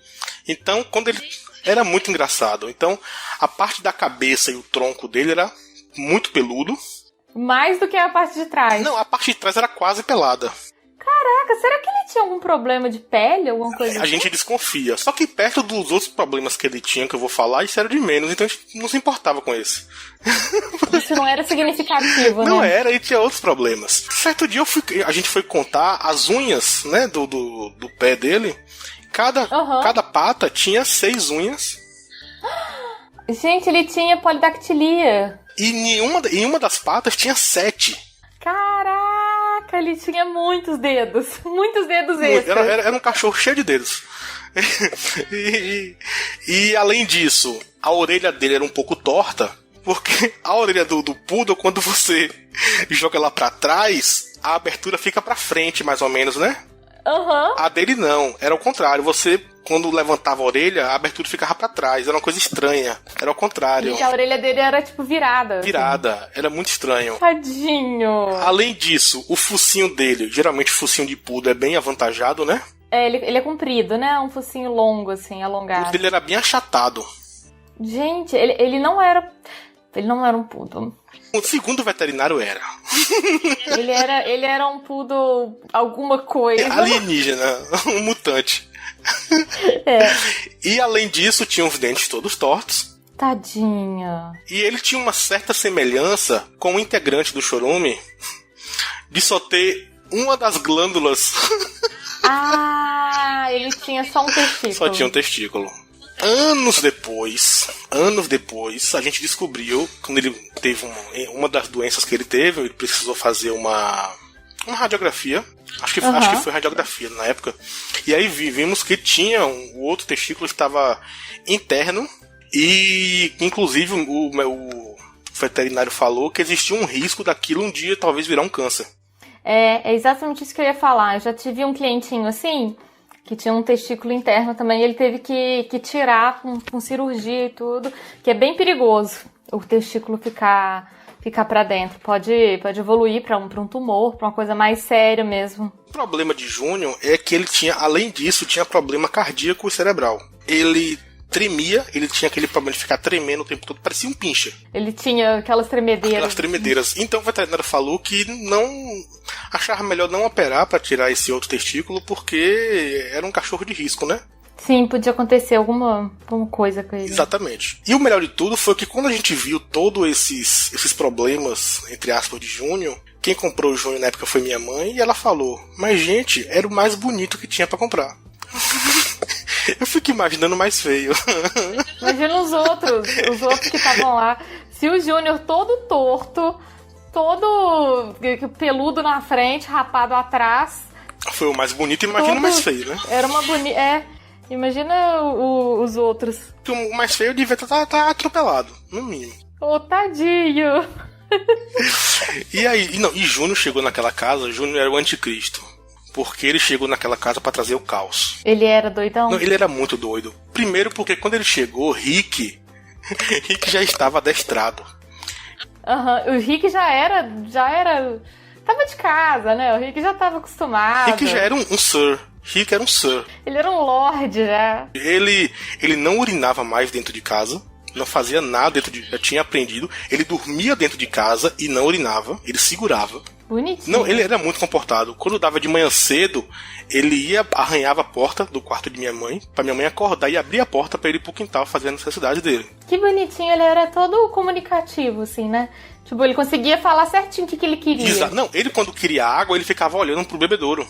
Então, quando ele era muito engraçado. Então, a parte da cabeça e o tronco dele era muito peludo. Mais do que a parte de trás. Não, a parte de trás era quase pelada. Caraca, será que ele tinha algum problema de pele, alguma coisa A gente desconfia. Só que perto dos outros problemas que ele tinha, que eu vou falar, isso era de menos. Então a gente não se importava com esse. Isso não era significativo, né? Não era, ele tinha outros problemas. Certo dia a gente foi contar as unhas, né, do pé dele. Cada pata tinha 6 unhas. Gente, ele tinha polidactilia. E em uma das patas tinha 7. Caraca, ele tinha muitos dedos. Muitos dedos extras. Era um cachorro cheio de dedos. e além disso, a orelha dele era um pouco torta. Porque a orelha do poodle, quando você joga ela pra trás, a abertura fica pra frente, mais ou menos, né? A dele não, era o contrário. Você, quando levantava a orelha, a abertura ficava pra trás. Era uma coisa estranha. Era o contrário. E a orelha dele era, tipo, virada. Virada. Assim. Era muito estranho. Tadinho. Além disso, o focinho dele, geralmente o focinho de poodle é bem avantajado, né? Ele é comprido, né? Um focinho longo, assim, alongado. O dele era bem achatado. Gente, ele não era... Ele não era um poodle. Segundo o veterinário era. Ele era um poodle alguma coisa. Alienígena, um mutante. E além disso, tinha os dentes todos tortos. Tadinha. E ele tinha uma certa semelhança com o integrante do chorume de só ter uma das glândulas. Ele tinha só um testículo. Só tinha um testículo. Anos depois, a gente descobriu, quando ele teve uma das doenças que ele teve, ele precisou fazer uma radiografia. Acho que foi radiografia na época. E aí vimos que tinha o outro testículo estava interno e, inclusive, o veterinário falou que existia um risco daquilo um dia talvez virar um câncer. É exatamente isso que eu ia falar. Eu já tive um clientinho assim, que tinha um testículo interno também, e ele teve que tirar com cirurgia e tudo, que é bem perigoso o testículo ficar pra dentro. Pode evoluir pra um tumor, pra uma coisa mais séria mesmo. O problema de Júnior é que ele tinha, além disso, tinha problema cardíaco e cerebral. Ele tremia, ele tinha aquele problema de ficar tremendo o tempo todo, parecia um pincher. Ele tinha aquelas tremedeiras. Então o veterinário falou que achava melhor não operar para tirar esse outro testículo, porque era um cachorro de risco, né? Sim, podia acontecer alguma coisa com ele. Exatamente. E o melhor de tudo foi que quando a gente viu todos esses problemas, entre aspas, de Júnior, quem comprou o Júnior na época foi minha mãe, e ela falou, mas gente, era o mais bonito que tinha para comprar. Eu fico imaginando o mais feio. Imagina os outros que estavam lá. Se o Júnior todo torto, todo peludo na frente, rapado atrás. Foi o mais bonito, imagina o mais feio, né? Era uma bonita. Imagina os outros. O mais feio devia estar atropelado, no mínimo. Tadinho. E Júnior chegou naquela casa, Júnior era o anticristo. Porque ele chegou naquela casa pra trazer o caos. Ele era doidão? Não, ele era muito doido. Primeiro porque quando ele chegou, Rick já estava adestrado. O Rick já era... Tava de casa, né? O Rick já tava acostumado. Rick já era um Sir. Rick era um Sir. Ele era um Lorde já. Ele não urinava mais dentro de casa. não fazia nada dentro de... Já tinha aprendido. Ele dormia dentro de casa e não urinava. Ele segurava. Bonitinho. Não, ele era muito comportado. Quando dava de manhã cedo, ele ia, arranhava a porta do quarto de minha mãe, pra minha mãe acordar e abrir a porta pra ele ir pro quintal fazer a necessidade dele. Que bonitinho, ele era todo comunicativo, assim, né? Tipo, ele conseguia falar certinho o que ele queria. Não, ele quando queria água, ele ficava olhando pro bebedouro.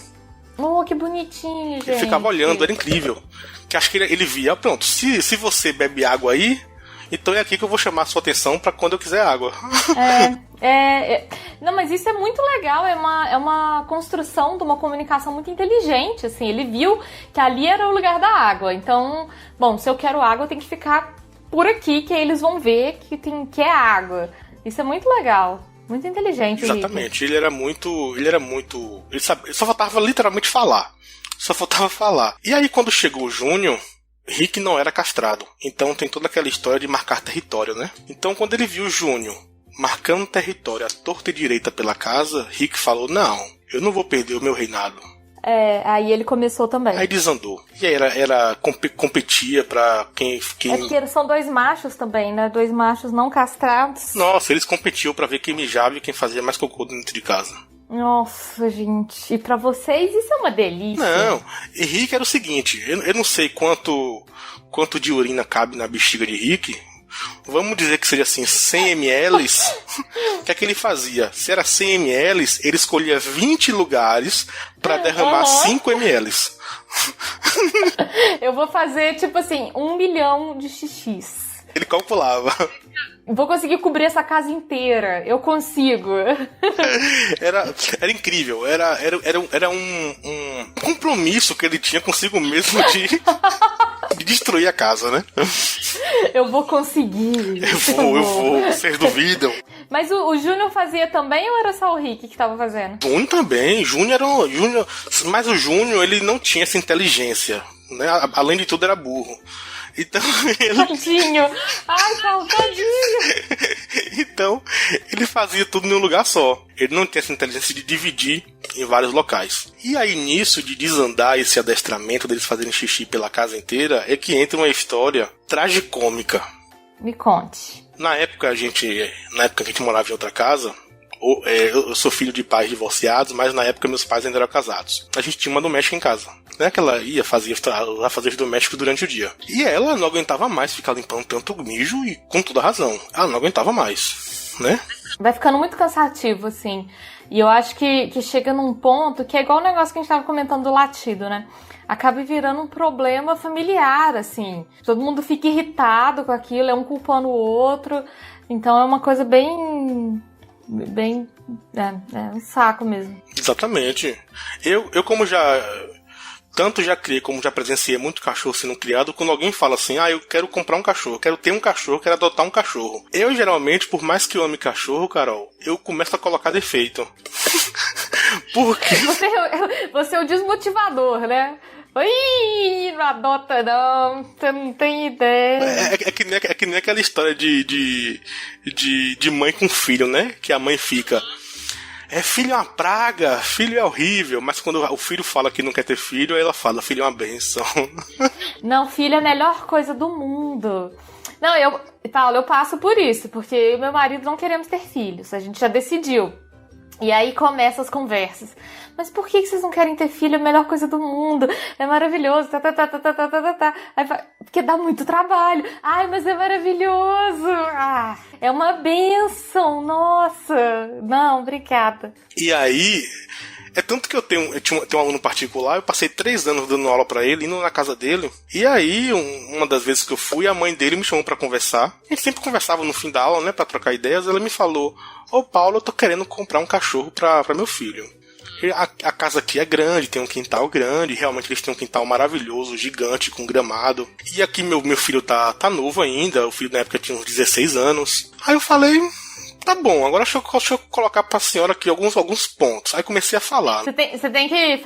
Oh, que bonitinho, gente. Ele ficava olhando, era incrível. Que acho que ele via, pronto, se você bebe água aí, então é aqui que eu vou chamar a sua atenção pra quando eu quiser água. Não, mas isso é muito legal, é uma construção de uma comunicação muito inteligente, assim. Ele viu que ali era o lugar da água. Então, bom, se eu quero água, eu tenho que ficar por aqui, que aí eles vão ver que é água. Isso é muito legal. Muito inteligente. Exatamente, ele só faltava literalmente falar. Só faltava falar. E aí quando chegou o Júnior, Rick não era castrado. Então tem toda aquela história de marcar território, né? Então quando ele viu o Júnior marcando território à torta e direita pela casa, Rick falou, não, eu não vou perder o meu reinado. Aí ele começou também. Aí desandou. E aí competia pra quem... É porque são dois machos também, né? Dois machos não castrados. Nossa, eles competiam pra ver quem mijava e quem fazia mais cocô dentro de casa. Nossa, gente. E pra vocês isso é uma delícia. Não, Rick era o seguinte, eu não sei quanto de urina cabe na bexiga de Rick. Vamos dizer que seja assim, 100 ml. O que é que ele fazia? Se era 100 ml, ele escolhia 20 lugares pra derramar 5 ml. Eu vou fazer, tipo assim, 1 milhão de xixis. Ele calculava. Vou conseguir cobrir essa casa inteira. Eu consigo. Era incrível. Era um compromisso que ele tinha consigo mesmo de destruir a casa, né? Eu vou conseguir. Eu vou. Vocês duvidam? Mas o Júnior fazia também ou era só o Rick que tava fazendo? Júnior também. Mas o Júnior, ele não tinha essa inteligência, né? Além de tudo, era burro. Então, Tadinho! Ai, tadinho! Então, ele fazia tudo em um lugar só. Ele não tinha essa inteligência de dividir em vários locais. E aí, nisso de desandar esse adestramento deles fazerem xixi pela casa inteira, é que entra uma história tragicômica. Me conte. Na época que a gente morava em outra casa, eu sou filho de pais divorciados, mas na época meus pais ainda eram casados. A gente tinha uma doméstica em casa, né? Que ela ia fazer os domésticos durante o dia. E ela não aguentava mais ficar limpando tanto mijo, e com toda razão. Ela não aguentava mais, né? Vai ficando muito cansativo, assim. E eu acho que chega num ponto que é igual o negócio que a gente tava comentando do latido, né? Acaba virando um problema familiar, assim. Todo mundo fica irritado com aquilo, é um culpando o outro. Então é uma coisa bem um saco mesmo. Exatamente. Eu como tanto já criei como já presenciei muito cachorro sendo criado, quando alguém fala assim, eu quero comprar um cachorro, quero ter um cachorro, quero adotar um cachorro. Eu geralmente, por mais que eu ame cachorro, Carol, eu começo a colocar defeito. Por quê? Você é o desmotivador, né? Ih, não adota não, você não tem ideia. É que nem aquela história de mãe com filho, né? Que a mãe fica... filho é uma praga, filho é horrível. Mas quando o filho fala que não quer ter filho, aí ela fala, filho é uma bênção. Não, filho é a melhor coisa do mundo. Não, Paulo, eu passo por isso, porque eu e meu marido não queremos ter filhos. A gente já decidiu. E aí começam as conversas. Mas por que vocês não querem ter filho? É a melhor coisa do mundo. É maravilhoso. Aí, porque dá muito trabalho. Ai, mas é maravilhoso. É uma bênção. Nossa. Não, obrigada. E aí... É tanto que eu tenho um aluno particular, eu passei 3 anos dando aula pra ele, indo na casa dele. E aí, uma das vezes que eu fui, a mãe dele me chamou pra conversar. A gente sempre conversava no fim da aula, né, pra trocar ideias. Ela me falou, Paulo, eu tô querendo comprar um cachorro pra meu filho. A casa aqui é grande, tem um quintal grande, realmente eles têm um quintal maravilhoso, gigante, com gramado. E aqui meu filho tá novo ainda, o filho na época tinha uns 16 anos. Aí eu falei... Tá bom, agora deixa eu colocar pra senhora aqui alguns pontos. Aí comecei a falar. Você tem que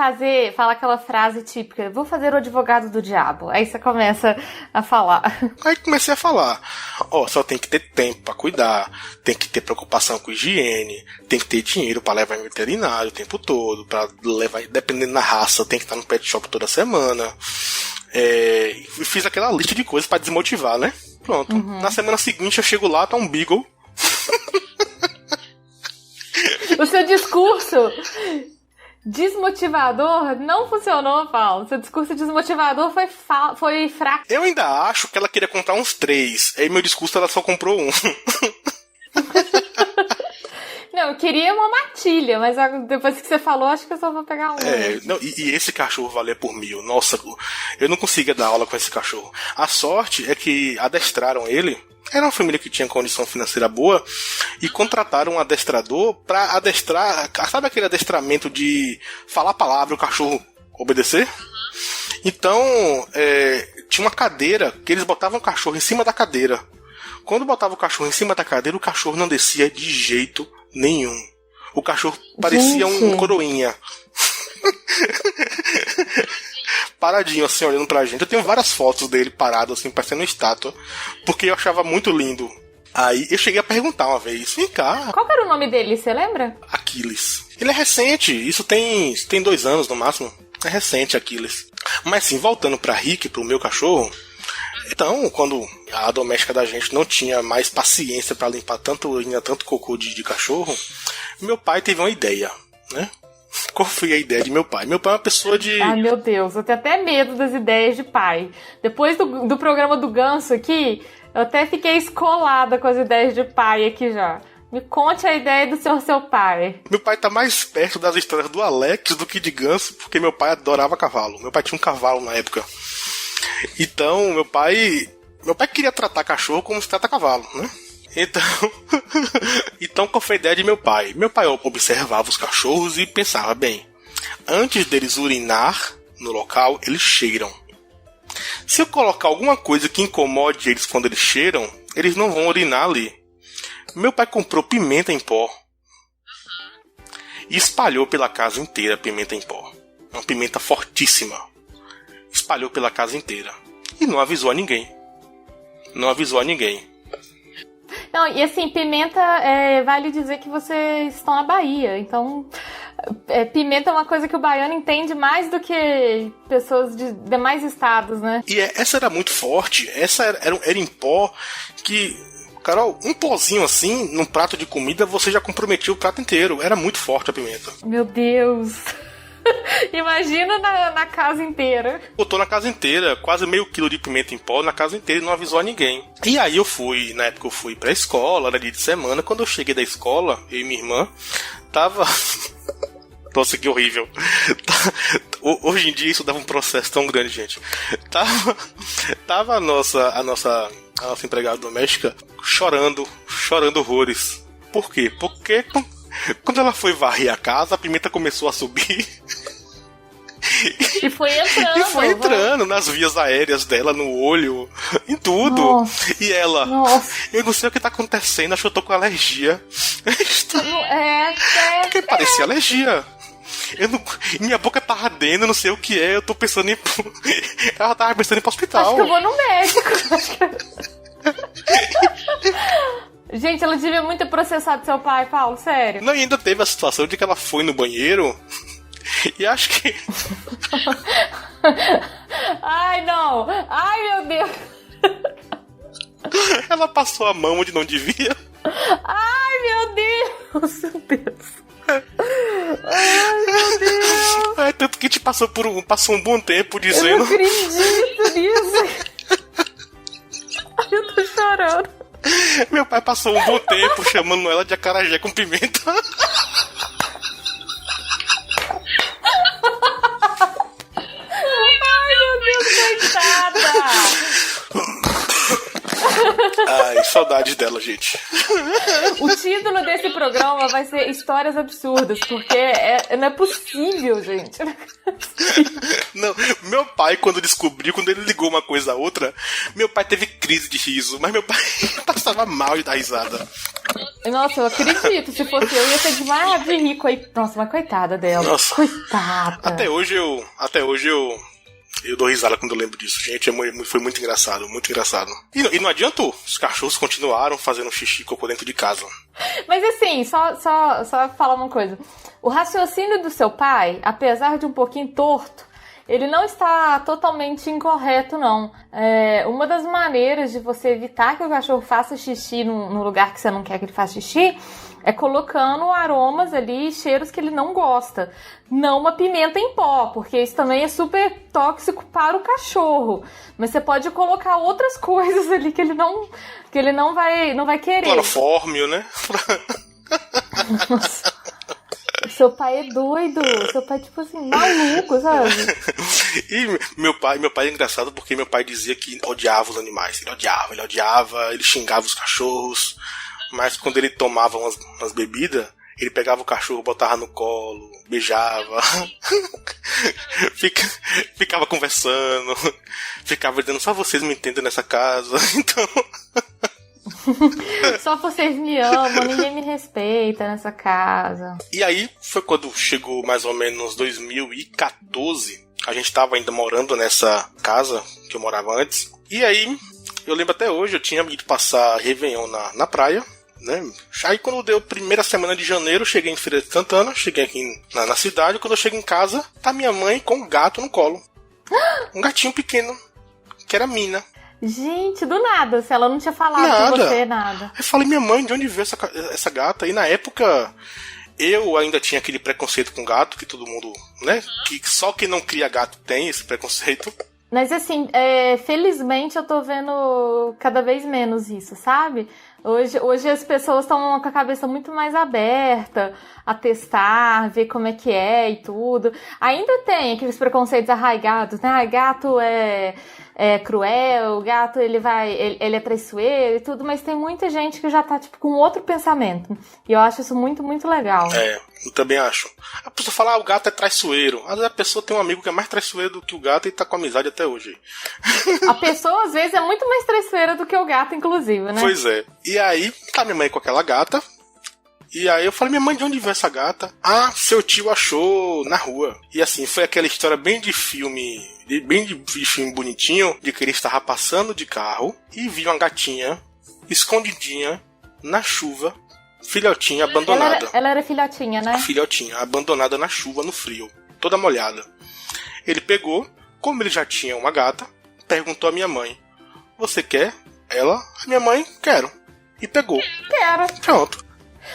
falar aquela frase típica, vou fazer o advogado do diabo. Aí você começa a falar. Aí comecei a falar. Só tem que ter tempo pra cuidar, tem que ter preocupação com higiene, tem que ter dinheiro pra levar em veterinário o tempo todo, pra levar, dependendo da raça, tem que estar no pet shop toda semana. Fiz aquela lista de coisas pra desmotivar, né? Pronto. Na semana seguinte eu chego lá, tá um Beagle. O seu discurso desmotivador não funcionou, Paulo. Seu discurso desmotivador foi fraco. Eu ainda acho que ela queria comprar uns 3. Aí meu discurso ela só comprou um. Não, eu queria uma matilha, mas depois que você falou, acho que eu só vou pegar um. Não, e esse cachorro valia por 1.000. Nossa, eu não conseguia dar aula com esse cachorro. A sorte é que adestraram ele. Era uma família que tinha condição financeira boa e contrataram um adestrador pra adestrar. Sabe aquele adestramento de falar a palavra e o cachorro obedecer? Então, tinha uma cadeira que eles botavam o cachorro em cima da cadeira. Quando botava o cachorro em cima da cadeira, o cachorro não descia de jeito nenhum. O cachorro parecia um coroinha. Paradinho assim, olhando pra gente. Eu tenho várias fotos dele parado assim, parecendo uma estátua, porque eu achava muito lindo. Aí eu cheguei a perguntar uma vez, vem cá. Qual que era o nome dele, você lembra? Aquiles. Ele é recente, isso tem 2 anos no máximo. É recente, Aquiles. Mas sim, voltando pra Rick, pro meu cachorro. Então, quando a doméstica da gente não tinha mais paciência pra limpar tanto urina, tanto cocô de cachorro, meu pai teve uma ideia, né? Qual foi a ideia de meu pai? Meu pai é uma pessoa de... Ai, meu Deus, eu tenho até medo das ideias de pai. Depois do programa do Ganso aqui, eu até fiquei escolada com as ideias de pai aqui já. Me conte a ideia do seu pai. Meu pai tá mais perto das histórias do Alex do que de Ganso, porque meu pai adorava cavalo. Meu pai tinha um cavalo na época. Então, meu pai queria tratar cachorro como se trata cavalo, né? Então qual foi a ideia de meu pai? Meu pai observava os cachorros e pensava, bem, antes deles urinar no local, eles cheiram. Se eu colocar alguma coisa que incomode eles quando eles cheiram, eles não vão urinar ali. Meu pai comprou pimenta em pó e espalhou pela casa inteira a pimenta em pó. Uma pimenta fortíssima. Espalhou pela casa inteira. E não avisou a ninguém. Não, e assim, pimenta, vale dizer que vocês estão na Bahia, então pimenta é uma coisa que o baiano entende mais do que pessoas de demais estados, né? E essa era muito forte, essa era em pó que, Carol, um pozinho assim, num prato de comida, você já comprometia o prato inteiro, era muito forte a pimenta. Meu Deus... Imagina na casa inteira. Botou na casa inteira, quase meio quilo de pimenta em pó na casa inteira e não avisou a ninguém. E aí na época eu fui pra escola, era dia de semana. Quando eu cheguei da escola, eu e minha irmã, tava... Nossa, que horrível. Hoje em dia isso dava um processo tão grande, gente. Tava a nossa empregada doméstica chorando enrores. Por quê? Porque... Quando ela foi varrer a casa, a pimenta começou a subir. E foi entrando. Nas vias aéreas dela, no olho, em tudo. Nossa. E ela, Nossa. Eu não sei o que tá acontecendo, acho que eu tô com alergia. Porque parecia alergia. Minha boca tá ardendo, não sei o que é, eu tô pensando em... Ela tava pensando em ir pro hospital. Acho que eu vou no médico. Gente, ela devia muito ter processado seu pai, Paulo, sério. Não, e ainda teve a situação de que ela foi no banheiro e acho que... Ai, não. Ai, meu Deus. Ela passou a mão onde não devia. Ai, meu Deus. Meu Deus. Ai, meu Deus. Tanto que a gente passou um bom tempo dizendo... Eu não acredito nisso. Ai, eu tô chorando. Meu pai passou um bom tempo chamando ela de acarajé com pimenta. Ai, meu Deus, coitada. Ai, saudade dela, gente. O título desse programa vai ser Histórias Absurdas, porque não é possível, gente. Não, meu pai, quando ele ligou uma coisa a outra, meu pai teve crise de riso, mas meu pai passava mal de dar risada. Nossa, eu acredito, se fosse eu ia ser demais de rir. Nossa, mas coitada dela. Nossa. Coitada. Até hoje eu dou risada quando eu lembro disso, gente. Foi muito engraçado, muito engraçado. E não adiantou. Os cachorros continuaram fazendo xixi e cocô dentro de casa. Mas assim, só falar uma coisa. O raciocínio do seu pai, apesar de um pouquinho torto, ele não está totalmente incorreto, não. Uma das maneiras de você evitar que o cachorro faça xixi no lugar que você não quer que ele faça xixi é colocando aromas ali, cheiros que ele não gosta. Não uma pimenta em pó, porque isso também é super tóxico para o cachorro. Mas você pode colocar outras coisas ali que ele não vai querer. Clorofórmio, né? Nossa. Seu pai é doido. Seu pai é tipo assim, maluco, sabe? E meu pai é engraçado porque meu pai dizia que odiava os animais. Ele odiava, ele xingava os cachorros. Mas quando ele tomava umas bebidas, ele pegava o cachorro, botava no colo, beijava, ficava conversando, ficava dizendo, só vocês me entendem nessa casa, então... Só vocês me amam, ninguém me respeita nessa casa. E aí foi quando chegou mais ou menos 2014, a gente tava ainda morando nessa casa que eu morava antes, e aí, eu lembro até hoje, eu tinha ido passar Réveillon na praia, né? Aí quando deu a primeira semana de janeiro, cheguei em Feira de Santana, cheguei aqui na cidade, quando eu chego em casa, tá minha mãe com um gato no colo. Um gatinho pequeno, que era Mina. Gente, do nada, se ela não tinha falado com você, nada. Eu falei, minha mãe, de onde veio essa gata? E na época, eu ainda tinha aquele preconceito com gato, que todo mundo, né? Que só quem não cria gato tem esse preconceito. Mas assim, felizmente eu tô vendo cada vez menos isso, sabe? Hoje as pessoas estão com a cabeça muito mais aberta a testar, ver como é que é e tudo. Ainda tem aqueles preconceitos arraigados, né? Gato é cruel, o gato ele é traiçoeiro e tudo, mas tem muita gente que já tá tipo com outro pensamento. E eu acho isso muito, muito legal. Eu também acho. A pessoa fala, o gato é traiçoeiro. Às vezes a pessoa tem um amigo que é mais traiçoeiro do que o gato e tá com amizade até hoje. A pessoa, às vezes, é muito mais traiçoeira do que o gato, inclusive, né? Pois é. E aí, tá minha mãe com aquela gata. E aí eu falei, minha mãe, de onde veio essa gata? Ah, seu tio achou na rua. E assim, foi aquela história bem de filme bonitinho, de que ele estava passando de carro e viu uma gatinha escondidinha na chuva, filhotinha, abandonada. Ela era filhotinha, né? Filhotinha, abandonada na chuva, no frio, toda molhada. Ele pegou, como ele já tinha uma gata, perguntou à minha mãe, você quer? Ela, a minha mãe, quero. E pegou. Quero. Pronto.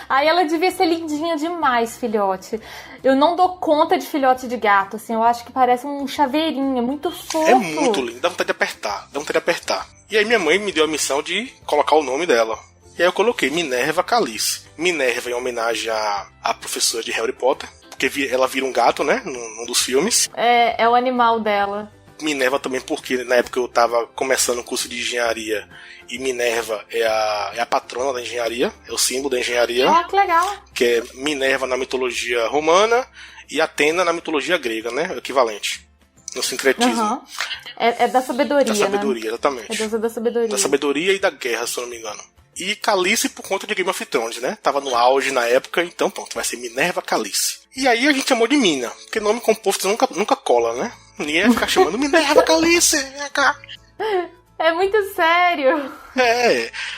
Aí ela devia ser lindinha demais, filhote. Eu não dou conta de filhote de gato, assim, eu acho que parece um chaveirinho, é muito fofo. É muito lindo, dá vontade de apertar, E aí minha mãe me deu a missão de colocar o nome dela. E aí eu coloquei Minerva Calice. Minerva em homenagem à professora de Harry Potter, porque ela vira um gato, né, num dos filmes. É o animal dela. Minerva também porque na época eu tava começando o curso de engenharia e Minerva é a patrona da engenharia, é o símbolo da engenharia. Ah, que legal. Que é Minerva na mitologia romana e Atena na mitologia grega, né? O equivalente. No sincretismo. Uhum. É da sabedoria, da sabedoria, né? Exatamente. É deusa da sabedoria. Da sabedoria e da guerra, se eu não me engano. E Calice por conta de Game of Thrones, né? Tava no auge na época, então pronto, vai ser Minerva Calice. E aí a gente chamou de Mina, porque nome composto nunca cola, né? Ninguém ia ficar chamando Minerva Calice, vem cá. É muito sério.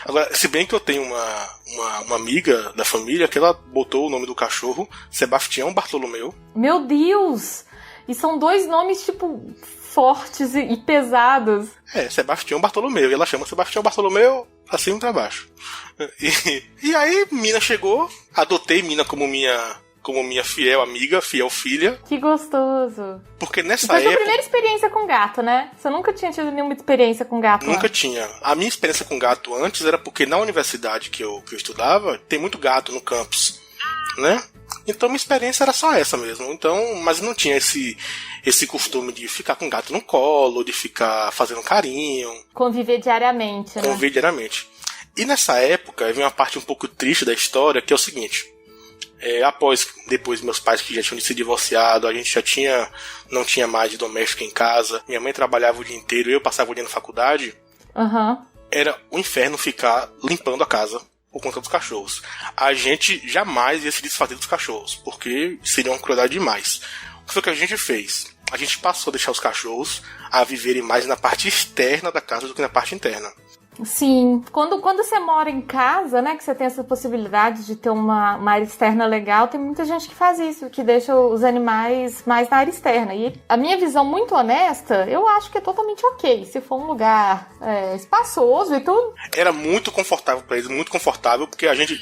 Agora, se bem que eu tenho uma amiga da família que ela botou o nome do cachorro Sebastião Bartolomeu. Meu Deus! E são dois nomes, tipo, fortes e pesados. Sebastião Bartolomeu. E ela chama Sebastião Bartolomeu assim pra baixo. E aí Mina chegou, adotei Mina como minha fiel amiga, fiel filha. Que gostoso. Porque nessa época... Foi a sua primeira experiência com gato, né? Você nunca tinha tido nenhuma experiência com gato Nunca antes. tinha. A minha experiência com gato antes era porque na universidade que eu estudava, tem muito gato no campus, né? Então minha experiência era só essa mesmo. Então, mas não tinha esse costume de ficar com gato no colo, de ficar fazendo carinho. Conviver diariamente, né? Conviver diariamente. E nessa época, vem uma parte um pouco triste da história, que é o seguinte... depois meus pais que já tinham se divorciado, a gente não tinha mais de doméstico em casa, minha mãe trabalhava o dia inteiro, eu passava o dia na faculdade, Era um inferno ficar limpando a casa por conta dos cachorros. A gente jamais ia se desfazer dos cachorros, porque seria uma crueldade demais. O que foi que a gente fez? A gente passou a deixar os cachorros a viverem mais na parte externa da casa do que na parte interna. Sim, quando você mora em casa, né, que você tem essa possibilidade de ter uma área externa legal, tem muita gente que faz isso, que deixa os animais mais na área externa. E a minha visão muito honesta, eu acho que é totalmente ok, se for um lugar espaçoso e tudo. Era muito confortável pra eles, muito confortável, porque a gente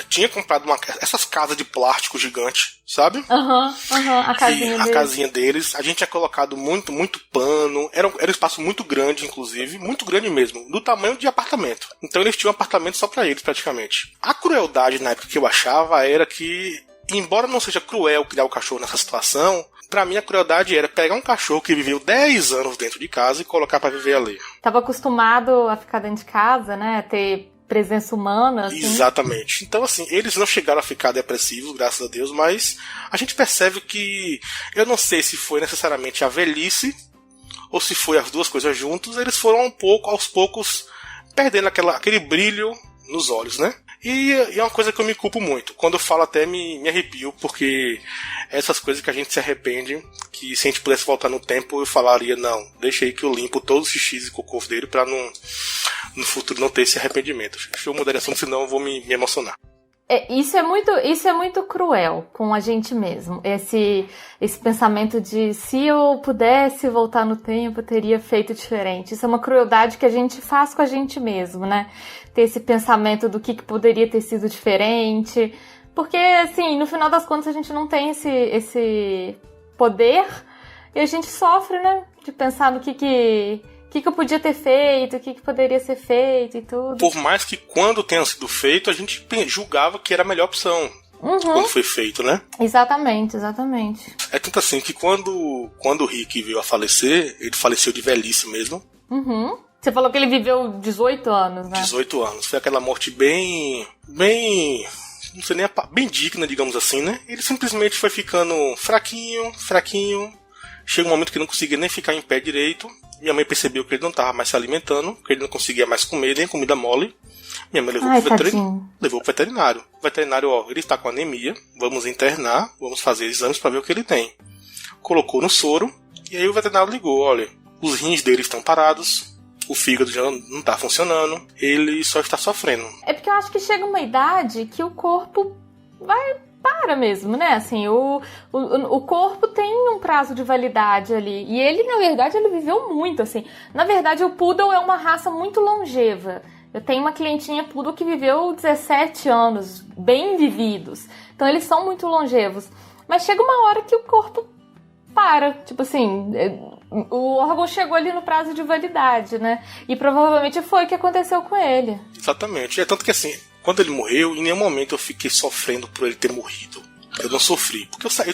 tinha comprado essas casas de plástico gigante, sabe? A casinha deles. A gente tinha colocado muito pano. Era um espaço muito grande, inclusive. Muito grande mesmo. Do tamanho de apartamento. Então eles tinham um apartamento só pra eles, praticamente. A crueldade na época que eu achava era que, embora não seja cruel criar o cachorro nessa situação, pra mim a crueldade era pegar um cachorro que viveu 10 anos dentro de casa e colocar pra viver ali. Tava acostumado a ficar dentro de casa, né? Ter presença humana, assim. Exatamente. Então, assim, eles não chegaram a ficar depressivos, graças a Deus, mas a gente percebe que, eu não sei se foi necessariamente a velhice ou se foi as duas coisas juntos, eles foram aos poucos perdendo aquele brilho nos olhos, né? E é uma coisa que eu me culpo muito. Quando eu falo até me arrepio, porque essas coisas que a gente se arrepende, que se a gente pudesse voltar no tempo, eu falaria, não, deixa aí que eu limpo todos os xixis e cocôs dele pra no futuro não ter esse arrependimento. Deixa eu mudar de assunto, senão eu vou me emocionar. Isso é muito cruel com a gente mesmo. Esse pensamento de se eu pudesse voltar no tempo, eu teria feito diferente. Isso é uma crueldade que a gente faz com a gente mesmo, né? Ter esse pensamento do que poderia ter sido diferente. Porque, assim, no final das contas a gente não tem esse poder e a gente sofre, né? De pensar no que eu podia ter feito, o que poderia ser feito e tudo. Por mais que quando tenha sido feito, a gente julgava que era a melhor opção. Quando foi feito, né? Exatamente. É tanto assim que quando o Rick veio a falecer, ele faleceu de velhice mesmo. Você falou que ele viveu 18 anos, né? 18 anos. Foi aquela morte bem... não sei nem bem digna, digamos assim, né? Ele simplesmente foi ficando fraquinho. Chega um momento que não conseguia nem ficar em pé direito. Minha mãe percebeu que ele não estava mais se alimentando, que ele não conseguia mais comer, nem comida mole. Minha mãe levou pro veterinário. O veterinário, ele está com anemia, vamos internar, vamos fazer exames para ver o que ele tem. Colocou no soro, e aí o veterinário ligou, olha, os rins dele estão parados, o fígado já não está funcionando, ele só está sofrendo. É porque eu acho que chega uma idade que o corpo para mesmo, né? Assim, o corpo tem um prazo de validade ali. E ele, na verdade, ele viveu muito, assim. Na verdade, o Poodle é uma raça muito longeva. Eu tenho uma clientinha Poodle que viveu 17 anos, bem vividos. Então, eles são muito longevos. Mas chega uma hora que o corpo para. Tipo assim, o órgão chegou ali no prazo de validade, né? E provavelmente foi o que aconteceu com ele. Exatamente. É tanto que, assim, quando ele morreu, em nenhum momento eu fiquei sofrendo por ele ter morrido. Eu não sofri, porque eu já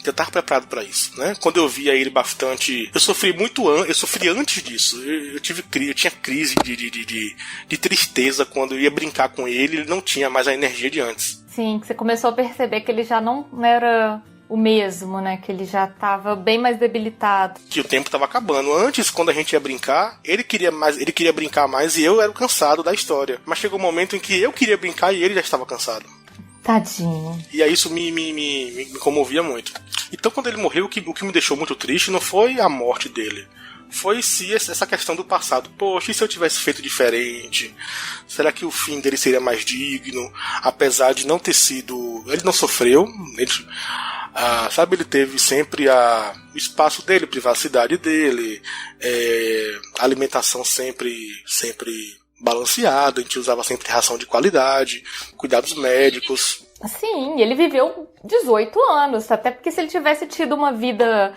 estava preparado para isso, né? Quando eu via ele bastante... Eu sofri antes disso. Eu tinha crise de tristeza quando eu ia brincar com ele não tinha mais a energia de antes. Sim, que você começou a perceber que ele já não era o mesmo, né? Que ele já estava bem mais debilitado. Que o tempo estava acabando. Antes, quando a gente ia brincar, ele queria brincar mais e eu era o cansado da história. Mas chegou um momento em que eu queria brincar e ele já estava cansado. Tadinho. E aí isso me comovia muito. Então, quando ele morreu, o que me deixou muito triste não foi a morte dele. Foi essa questão do passado. Poxa, e se eu tivesse feito diferente? Será que o fim dele seria mais digno? Apesar de não ter sido... Ele não sofreu. Ele teve sempre o espaço dele, privacidade dele, alimentação sempre balanceada, a gente usava sempre ração de qualidade, cuidados médicos. Sim, ele viveu 18 anos, até porque se ele tivesse tido uma vida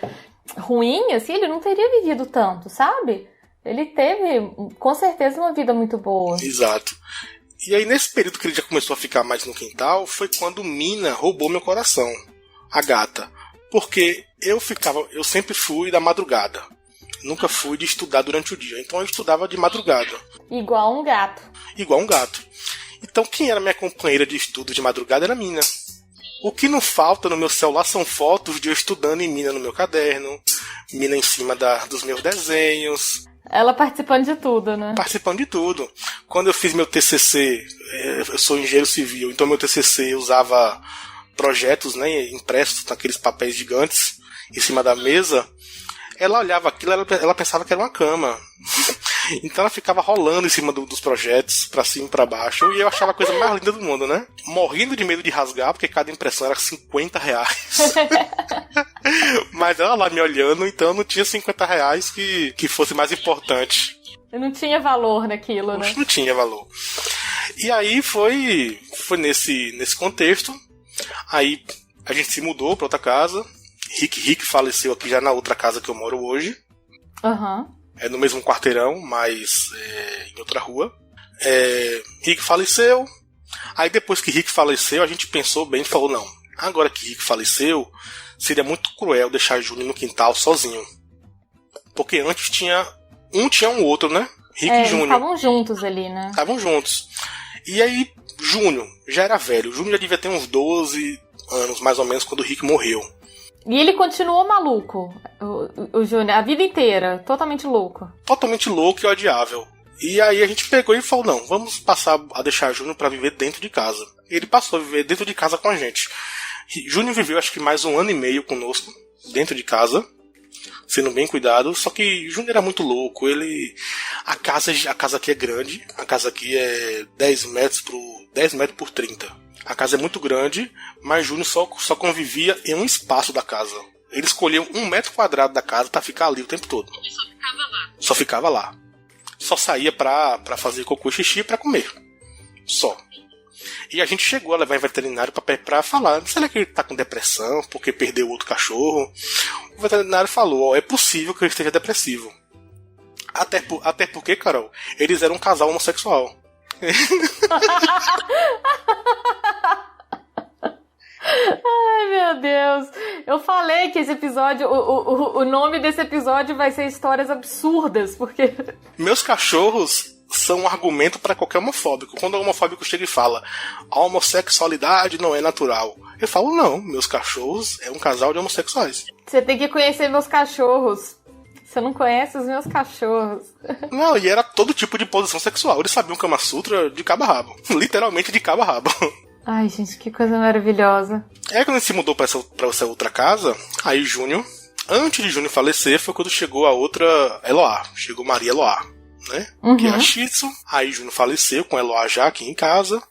ruim, assim, ele não teria vivido tanto, sabe? Ele teve, com certeza, uma vida muito boa. Exato. E aí, nesse período que ele já começou a ficar mais no quintal, foi quando Mina roubou meu coração, a gata. Porque eu sempre fui da madrugada. Nunca fui de estudar durante o dia. Então eu estudava de madrugada. Igual um gato. Então quem era minha companheira de estudo de madrugada era a Mina. O que não falta no meu celular são fotos de eu estudando em Mina no meu caderno. Mina em cima dos meus desenhos. Ela participando de tudo, né? Participando de tudo. Quando eu fiz meu TCC, eu sou engenheiro civil, então meu TCC eu usava projetos, né, impressos naqueles papéis gigantes em cima da mesa. Ela olhava aquilo, ela pensava que era uma cama. Então ela ficava rolando em cima dos projetos, pra cima e pra baixo, e eu achava a coisa mais linda do mundo, né? Morrendo de medo de rasgar, porque cada impressão era R$50. Mas ela lá me olhando, então não tinha R$50 que fosse mais importante. Não tinha valor naquilo, né? Não tinha valor. E aí foi nesse contexto. Aí a gente se mudou pra outra casa. Rick faleceu aqui já na outra casa que eu moro hoje. Aham. É no mesmo quarteirão, mas em outra rua. Rick faleceu. Aí depois que Rick faleceu, a gente pensou bem e falou, não, agora que Rick faleceu, seria muito cruel deixar Júnior no quintal sozinho. Porque antes tinha um outro, né? Rick e Júnior. Estavam juntos ali, né? Estavam juntos. E aí, Júnior já era velho. Júnior já devia ter uns 12 anos, mais ou menos, quando o Rick morreu. E ele continuou maluco, o Júnior, a vida inteira, totalmente louco. Totalmente louco e odiável. E aí a gente pegou e falou, não, vamos passar a deixar Júnior pra viver dentro de casa. Ele passou a viver dentro de casa com a gente. Júnior viveu acho que mais 1 ano e meio conosco, dentro de casa, sendo bem cuidado, só que Júnior era muito louco, a casa aqui é grande, a casa aqui é 10 metros por 30. A casa é muito grande, mas Júnior só convivia em um espaço da casa. Ele escolheu 1 metro quadrado da casa pra ficar ali o tempo todo. Ele só ficava lá. Só ficava lá. Só saía pra fazer cocô e xixi e pra comer. Só. E a gente chegou a levar em veterinário pra falar, será que ele tá com depressão porque perdeu outro cachorro? O veterinário falou, é possível que ele esteja depressivo. Até porque, Carol, eles eram um casal homossexual. Ai, meu Deus. Eu falei que esse episódio, o nome desse episódio vai ser Histórias Absurdas, porque... Meus cachorros são um argumento para qualquer homofóbico. Quando o homofóbico chega e fala a homossexualidade não é natural, eu falo, não, meus cachorros é um casal de homossexuais. Você tem que conhecer meus cachorros. Você não conhece os meus cachorros. Não, e era todo tipo de posição sexual. Eles sabiam Kama Sutra de cabo a rabo. Literalmente de cabo a rabo. Ai, gente, que coisa maravilhosa. Quando a gente se mudou pra essa outra casa, aí Júnior, antes de Júnior falecer, foi quando chegou a outra Eloá. Chegou Maria Eloá, né? Uhum. Que é a Shih Tzu. Aí Júnior faleceu com Eloá já aqui em casa.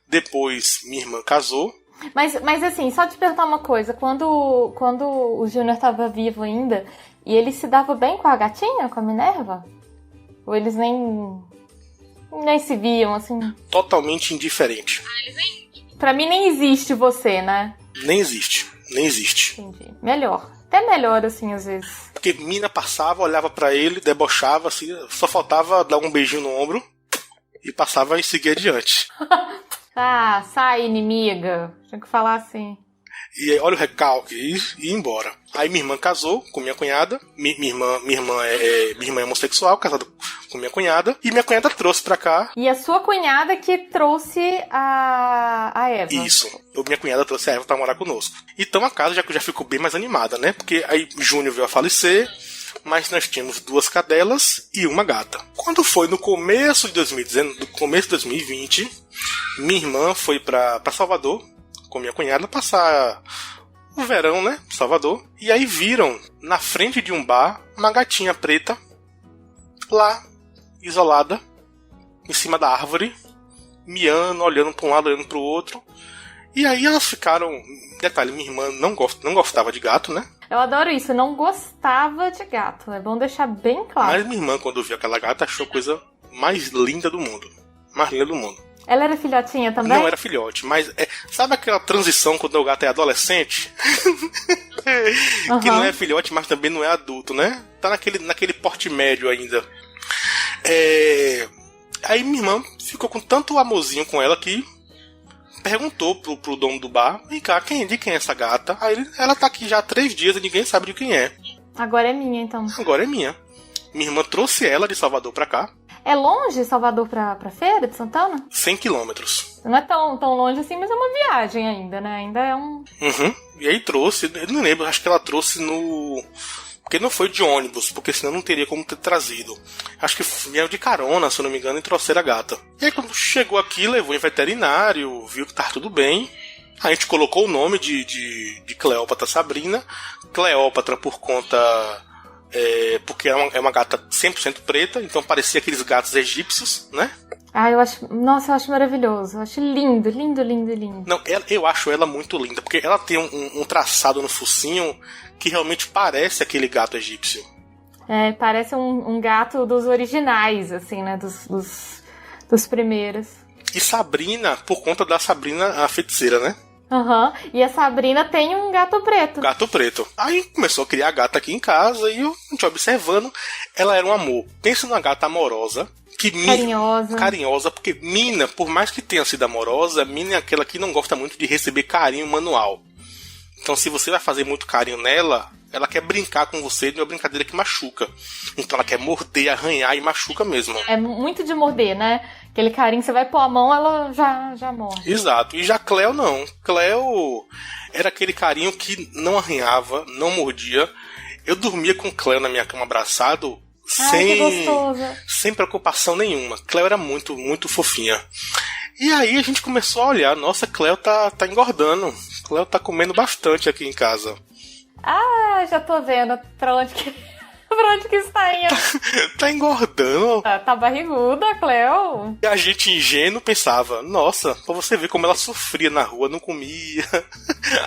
Depois minha irmã casou. Mas assim, só te perguntar uma coisa. Quando o Júnior tava vivo ainda, e ele se dava bem com a gatinha, com a Minerva? Ou eles nem se viam, assim? Totalmente indiferente. Pra mim nem existe você, né? Nem existe. Entendi. Melhor. Até melhor, assim, às vezes. Porque Mina passava, olhava pra ele, debochava, assim, só faltava dar um beijinho no ombro e passava e seguir adiante. Ah, sai, inimiga. Tinha que falar assim. E aí, olha o recalque, e ia embora. Aí minha irmã casou com minha cunhada. Minha irmã é homossexual, casada com minha cunhada. E minha cunhada trouxe pra cá. E a sua cunhada que trouxe a Eva. Isso. Minha cunhada trouxe a Eva pra morar conosco. Então a casa já ficou bem mais animada, né? Porque aí Júnior veio a falecer, mas nós tínhamos 2 cadelas e uma gata. Quando foi no começo de 2020, minha irmã foi pra Salvador com minha cunhada passar o verão, né, em Salvador. E aí viram na frente de um bar uma gatinha preta lá, isolada, em cima da árvore, miando, olhando para um lado, olhando para o outro. E aí elas ficaram... Detalhe, minha irmã não gostava de gato, né? Eu adoro isso, não gostava de gato. É bom deixar bem claro. Mas minha irmã, quando viu aquela gata, achou a coisa mais linda do mundo. Mais linda do mundo. Ela era filhotinha também? Não era filhote, mas sabe aquela transição quando o gato é adolescente? Uhum. Que não é filhote, mas também não é adulto, né? Tá naquele porte médio ainda. Aí minha irmã ficou com tanto amorzinho com ela que perguntou pro dono do bar: vem cá, de quem é essa gata? Aí ela tá aqui já há 3 dias e ninguém sabe de quem é. Agora é minha, então. Agora é minha. Minha irmã trouxe ela de Salvador pra cá. É longe Salvador pra Feira de Santana? 100 quilômetros. Não é tão longe assim, mas é uma viagem ainda, né? Ainda é um... Uhum. E aí trouxe, eu não lembro, acho que ela trouxe no... Porque não foi de ônibus, porque senão não teria como ter trazido. Acho que vieram de carona, se eu não me engano, e trouxeram a gata. E aí quando chegou aqui, levou em veterinário, viu que tava tudo bem. A gente colocou o nome de Cleópatra Sabrina. Cleópatra por conta porque é uma gata 100% preta, então parecia aqueles gatos egípcios, né? Ah, eu acho maravilhoso. Eu acho lindo, lindo, lindo, lindo. Não, eu acho ela muito linda, porque ela tem um traçado no focinho que realmente parece aquele gato egípcio. Parece um gato dos originais, assim, né? Dos primeiros. E Sabrina, por conta da Sabrina, a feiticeira, né? Aham. E a Sabrina tem um gato preto. Gato preto. Aí começou a criar a gata aqui em casa e a gente observando, ela era um amor. Pensa numa gata amorosa. Carinhosa, porque Mina, por mais que tenha sido amorosa, Mina é aquela que não gosta muito de receber carinho manual. Então se você vai fazer muito carinho nela, ela quer brincar com você de uma brincadeira que machuca. Então ela quer morder, arranhar e machuca mesmo. É muito de morder, né? Aquele carinho, você vai pôr a mão, ela já morde. Exato. E já Cleo não. Cleo era aquele carinho que não arranhava, não mordia. Eu dormia com Cleo na minha cama abraçado, sem preocupação nenhuma. Cleo era muito, muito fofinha. E aí a gente começou a olhar, nossa, Cleo tá engordando. Cleo tá comendo bastante aqui em casa. Ah, já tô vendo pra onde que está indo. Tá engordando. Tá barriguda, Cleo. E a gente ingênuo pensava, nossa, pra você ver como ela sofria na rua, não comia.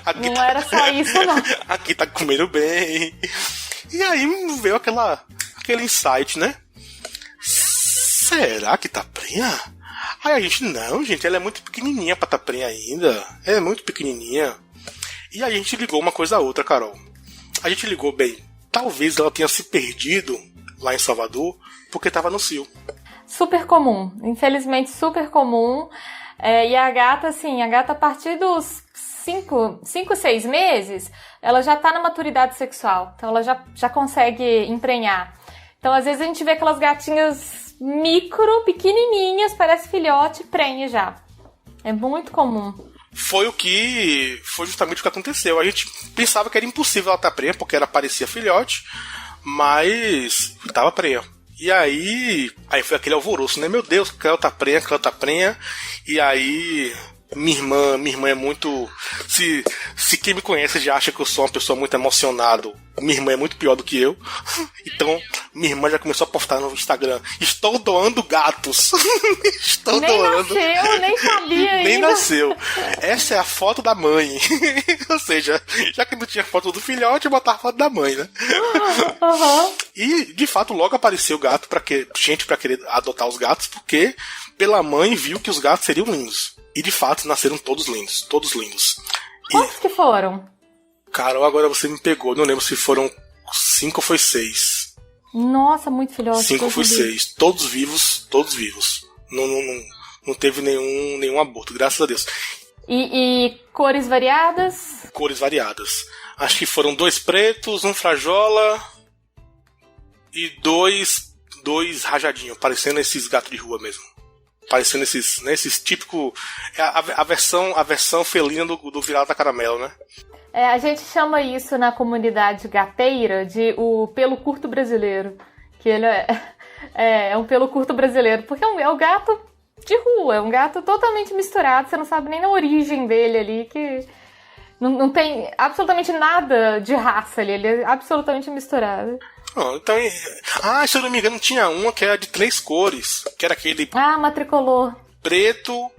Aqui não era só isso, não. Aqui tá comendo bem. E aí veio aquele insight, né? Será que tá prenha? Aí a gente, não, gente, ela é muito pequenininha pra tá prenha ainda. Ela é muito pequenininha. E aí a gente ligou uma coisa a outra, Carol. A gente ligou, bem, talvez ela tenha se perdido lá em Salvador porque tava no cio. Super comum, infelizmente super comum. E a gata, assim, a partir dos 5, 6 meses, ela já tá na maturidade sexual. Então ela já consegue emprenhar. Então às vezes a gente vê aquelas gatinhas pequenininhas, parece filhote, prenhe já. É muito comum. Foi justamente o que aconteceu. A gente pensava que era impossível ela estar prenha, porque ela parecia filhote, mas tava prenha. E aí foi aquele alvoroço, né? Meu Deus, Cleo tá prenha. E aí minha irmã é muito... Se quem me conhece já acha que eu sou uma pessoa muito emocionado, minha irmã é muito pior do que eu. Então, minha irmã já começou a postar no Instagram: estou doando gatos. Estou nem doando. Nasceu, nem sabia ainda. Nem nasceu. Essa é a foto da mãe. Ou seja, já que não tinha foto do filhote, eu botava a foto da mãe, né? Uhum. E, de fato, logo apareceu o gato pra querer adotar os gatos, porque pela mãe viu que os gatos seriam lindos. E, de fato, nasceram todos lindos. Todos lindos. Quantos que foram? Carol, agora você me pegou. Não lembro se foram 5 ou foi 6. Nossa, muito filhote. 5 ou foi 6. Todos vivos. Não teve nenhum aborto, graças a Deus. E cores variadas? Cores variadas. Acho que foram 2 pretos, 1 frajola e 2 rajadinhos, parecendo esses gatos de rua mesmo. Parecendo esses típico... A versão felina do Virada Caramelo, né? A gente chama isso na comunidade gateira de o pelo curto brasileiro. Que ele é um pelo curto brasileiro. Porque é um gato de rua, é um gato totalmente misturado. Você não sabe nem a origem dele ali, que não tem absolutamente nada de raça ali. Ele é absolutamente misturado. Então, se eu não me engano, tinha uma que era de 3 cores. Que era aquele... matricolor. Preto...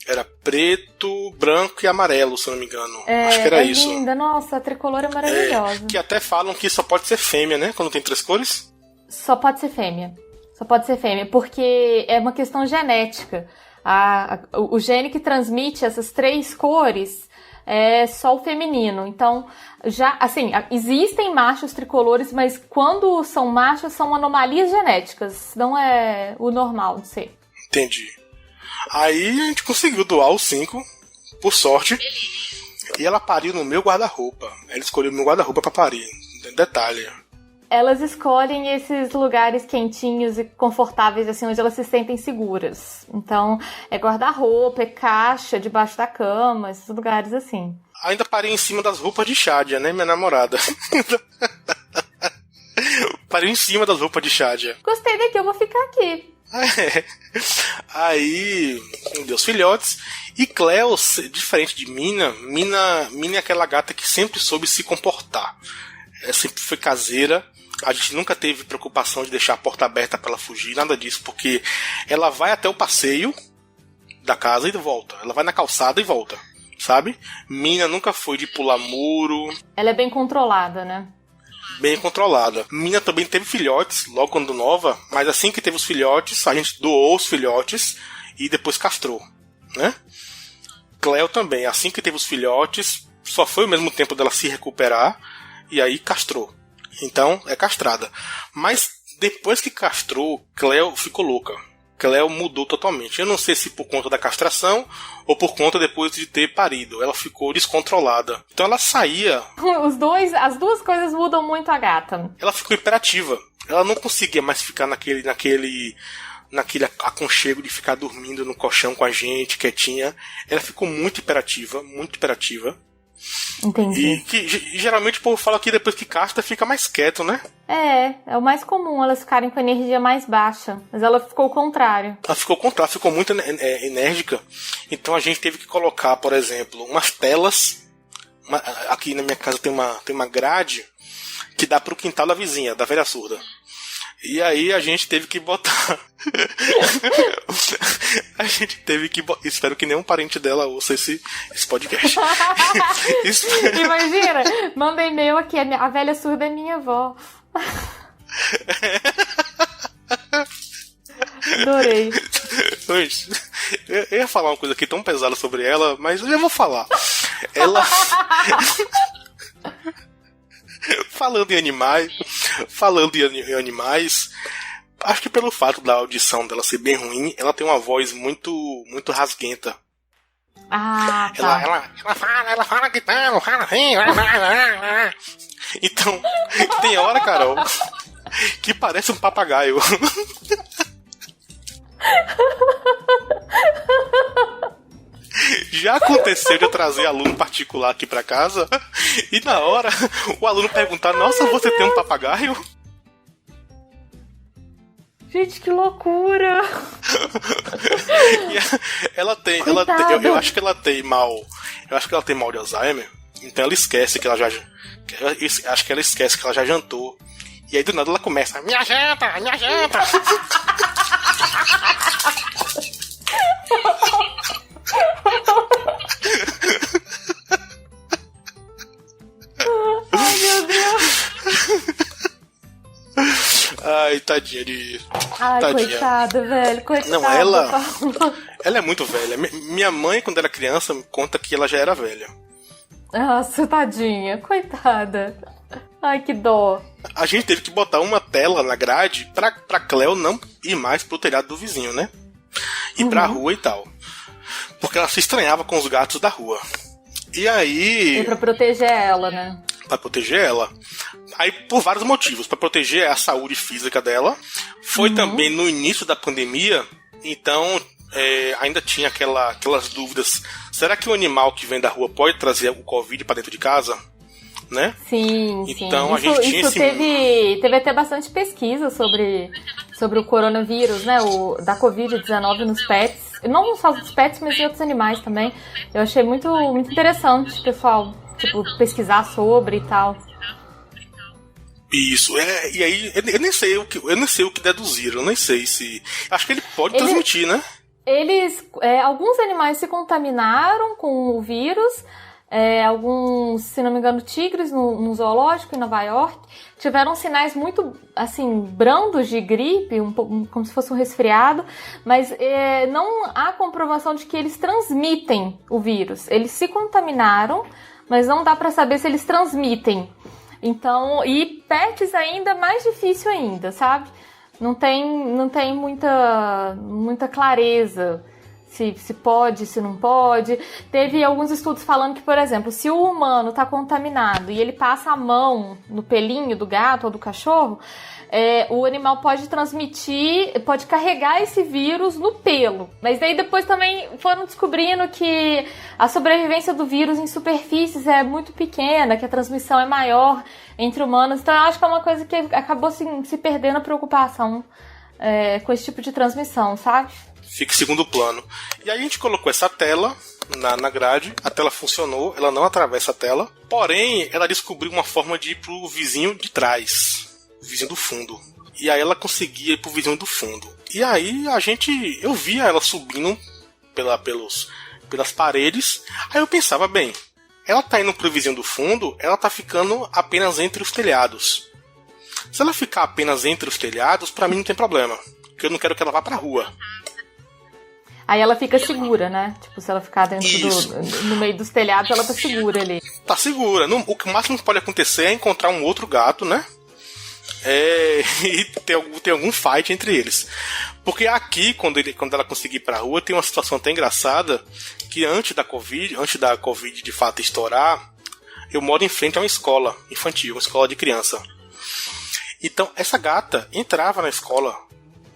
Era preto, branco e amarelo, se eu não me engano. Acho que era isso. Linda, nossa, a tricolor é maravilhosa. Que até falam que só pode ser fêmea, né? Quando tem 3 cores. Só pode ser fêmea. Porque é uma questão genética. O gene que transmite essas 3 cores é só o feminino. Então, já, assim, existem machos tricolores, mas quando são machos, são anomalias genéticas. Não é o normal de ser. Entendi. Aí a gente conseguiu doar os 5, por sorte. E ela pariu no meu guarda-roupa. Ela escolheu o meu guarda-roupa pra parir. Detalhe. Elas escolhem esses lugares quentinhos e confortáveis, assim, onde elas se sentem seguras. Então, é guarda-roupa, é caixa debaixo da cama, esses lugares assim. Ainda parei em cima das roupas de Shadia, né, minha namorada? Parei em cima das roupas de Shadia. Gostei daqui, eu vou ficar aqui. Aí deu os filhotes. E Cleo, diferente de Mina é aquela gata que sempre soube se comportar. Ela sempre foi caseira. A gente nunca teve preocupação de deixar a porta aberta para ela fugir, nada disso, porque ela vai até o passeio da casa e volta. Ela vai na calçada e volta, sabe? Mina nunca foi de pular muro. Ela é bem controlada, né? Bem controlada. Mina também teve filhotes, logo quando nova, mas assim que teve os filhotes, a gente doou os filhotes e depois castrou, né? Cleo também, assim que teve os filhotes, só foi o mesmo tempo dela se recuperar e aí castrou. Então, é castrada. Mas depois que castrou, Cleo ficou louca. Cleo mudou totalmente. Eu não sei se por conta da castração ou por conta depois de ter parido. Ela ficou descontrolada. Então ela saía... As duas coisas mudam muito a gata. Ela ficou hiperativa. Ela não conseguia mais ficar naquele aconchego de ficar dormindo no colchão com a gente, quietinha. Ela ficou muito hiperativa, muito hiperativa. Entendi. E que geralmente o povo fala que depois que castra fica mais quieto, né? É o mais comum elas ficarem com energia mais baixa. Mas ela ficou o contrário. Ela ficou o contrário, ficou muito enérgica. Então a gente teve que colocar, por exemplo, umas telas. Aqui na minha casa tem uma grade que dá pro quintal da vizinha, da velha surda. E aí a gente teve que botar... Espero que nenhum parente dela ouça esse podcast. Imagina, manda e-mail aqui, a velha surda é minha avó. Adorei. Eu ia falar uma coisa aqui tão pesada sobre ela, mas eu já vou falar. Ela... Falando em animais, acho que pelo fato da audição dela ser bem ruim, ela tem uma voz muito, muito rasguenta. Ah, tá. Ela fala gritando, fala assim. Então, tem hora, Carol, que parece um papagaio. Já aconteceu de eu trazer aluno particular aqui pra casa e na hora o aluno perguntar: nossa, você tem um papagaio? Gente, que loucura! Ela tem, eu acho que ela tem mal de Alzheimer, então ela esquece que ela já, acho que ela esquece que ela já jantou. E aí do nada ela começa: minha janta, minha janta. Ai, meu Deus! Ai, tadinha de... Ai, tadinha. coitada, velho, coitada. Não, ela é muito velha. Minha mãe, quando era criança, me conta que ela já era velha. Nossa, tadinha, coitada. Ai, que dó. A gente teve que botar uma tela na grade pra Cleo não ir mais pro telhado do vizinho, né? Ir pra rua e tal. Porque ela se estranhava com os gatos da rua. E aí... E pra proteger ela, né? Pra proteger ela. Aí, por vários motivos. Pra proteger a saúde física dela. Foi também no início da pandemia. Então, ainda tinha aquelas dúvidas. Será que o animal que vem da rua pode trazer o Covid pra dentro de casa? Né? Sim, então, sim. A gente tinha isso teve até bastante pesquisa sobre o coronavírus, né? Da Covid-19 nos pets. Não só dos pets, mas de outros animais também. Eu achei muito, muito interessante, pessoal, pesquisar sobre e tal. Isso, e aí eu nem sei o que deduziram, eu nem sei se... Acho que ele pode transmitir, né? Alguns animais se contaminaram com o vírus. Alguns, se não me engano, tigres no zoológico em Nova York tiveram sinais muito, assim, brandos de gripe, como se fosse um resfriado, mas não há comprovação de que eles transmitem o vírus. Eles se contaminaram, mas não dá para saber se eles transmitem. Então, e pets ainda mais difícil ainda, sabe? Não tem muita clareza. Se pode, se não pode. Teve alguns estudos falando que, por exemplo, se o humano está contaminado e ele passa a mão no pelinho do gato ou do cachorro, o animal pode pode carregar esse vírus no pelo. Mas daí depois também foram descobrindo que a sobrevivência do vírus em superfícies é muito pequena, que a transmissão é maior entre humanos. Então eu acho que é uma coisa que acabou se perdendo a preocupação com esse tipo de transmissão, sabe? Fica em segundo plano. E aí a gente colocou essa tela na grade, a tela funcionou, ela não atravessa a tela, porém ela descobriu uma forma de ir pro vizinho de trás. vizinho do fundo. E aí ela conseguia ir pro vizinho do fundo. E aí eu via ela subindo pelas paredes. Aí eu pensava, bem, ela tá indo pro vizinho do fundo, ela tá ficando apenas entre os telhados. Se ela ficar apenas entre os telhados, pra mim não tem problema. Porque eu não quero que ela vá pra rua. Aí ela fica segura, né? Tipo, se ela ficar no meio dos telhados, ela tá segura ali. Tá segura. O máximo que pode acontecer é encontrar um outro gato, né? E ter algum fight entre eles. Porque aqui, quando ela conseguir ir pra rua, tem uma situação até engraçada, que antes da Covid de fato estourar, eu moro em frente a uma escola infantil, uma escola de criança. Então, essa gata entrava na escola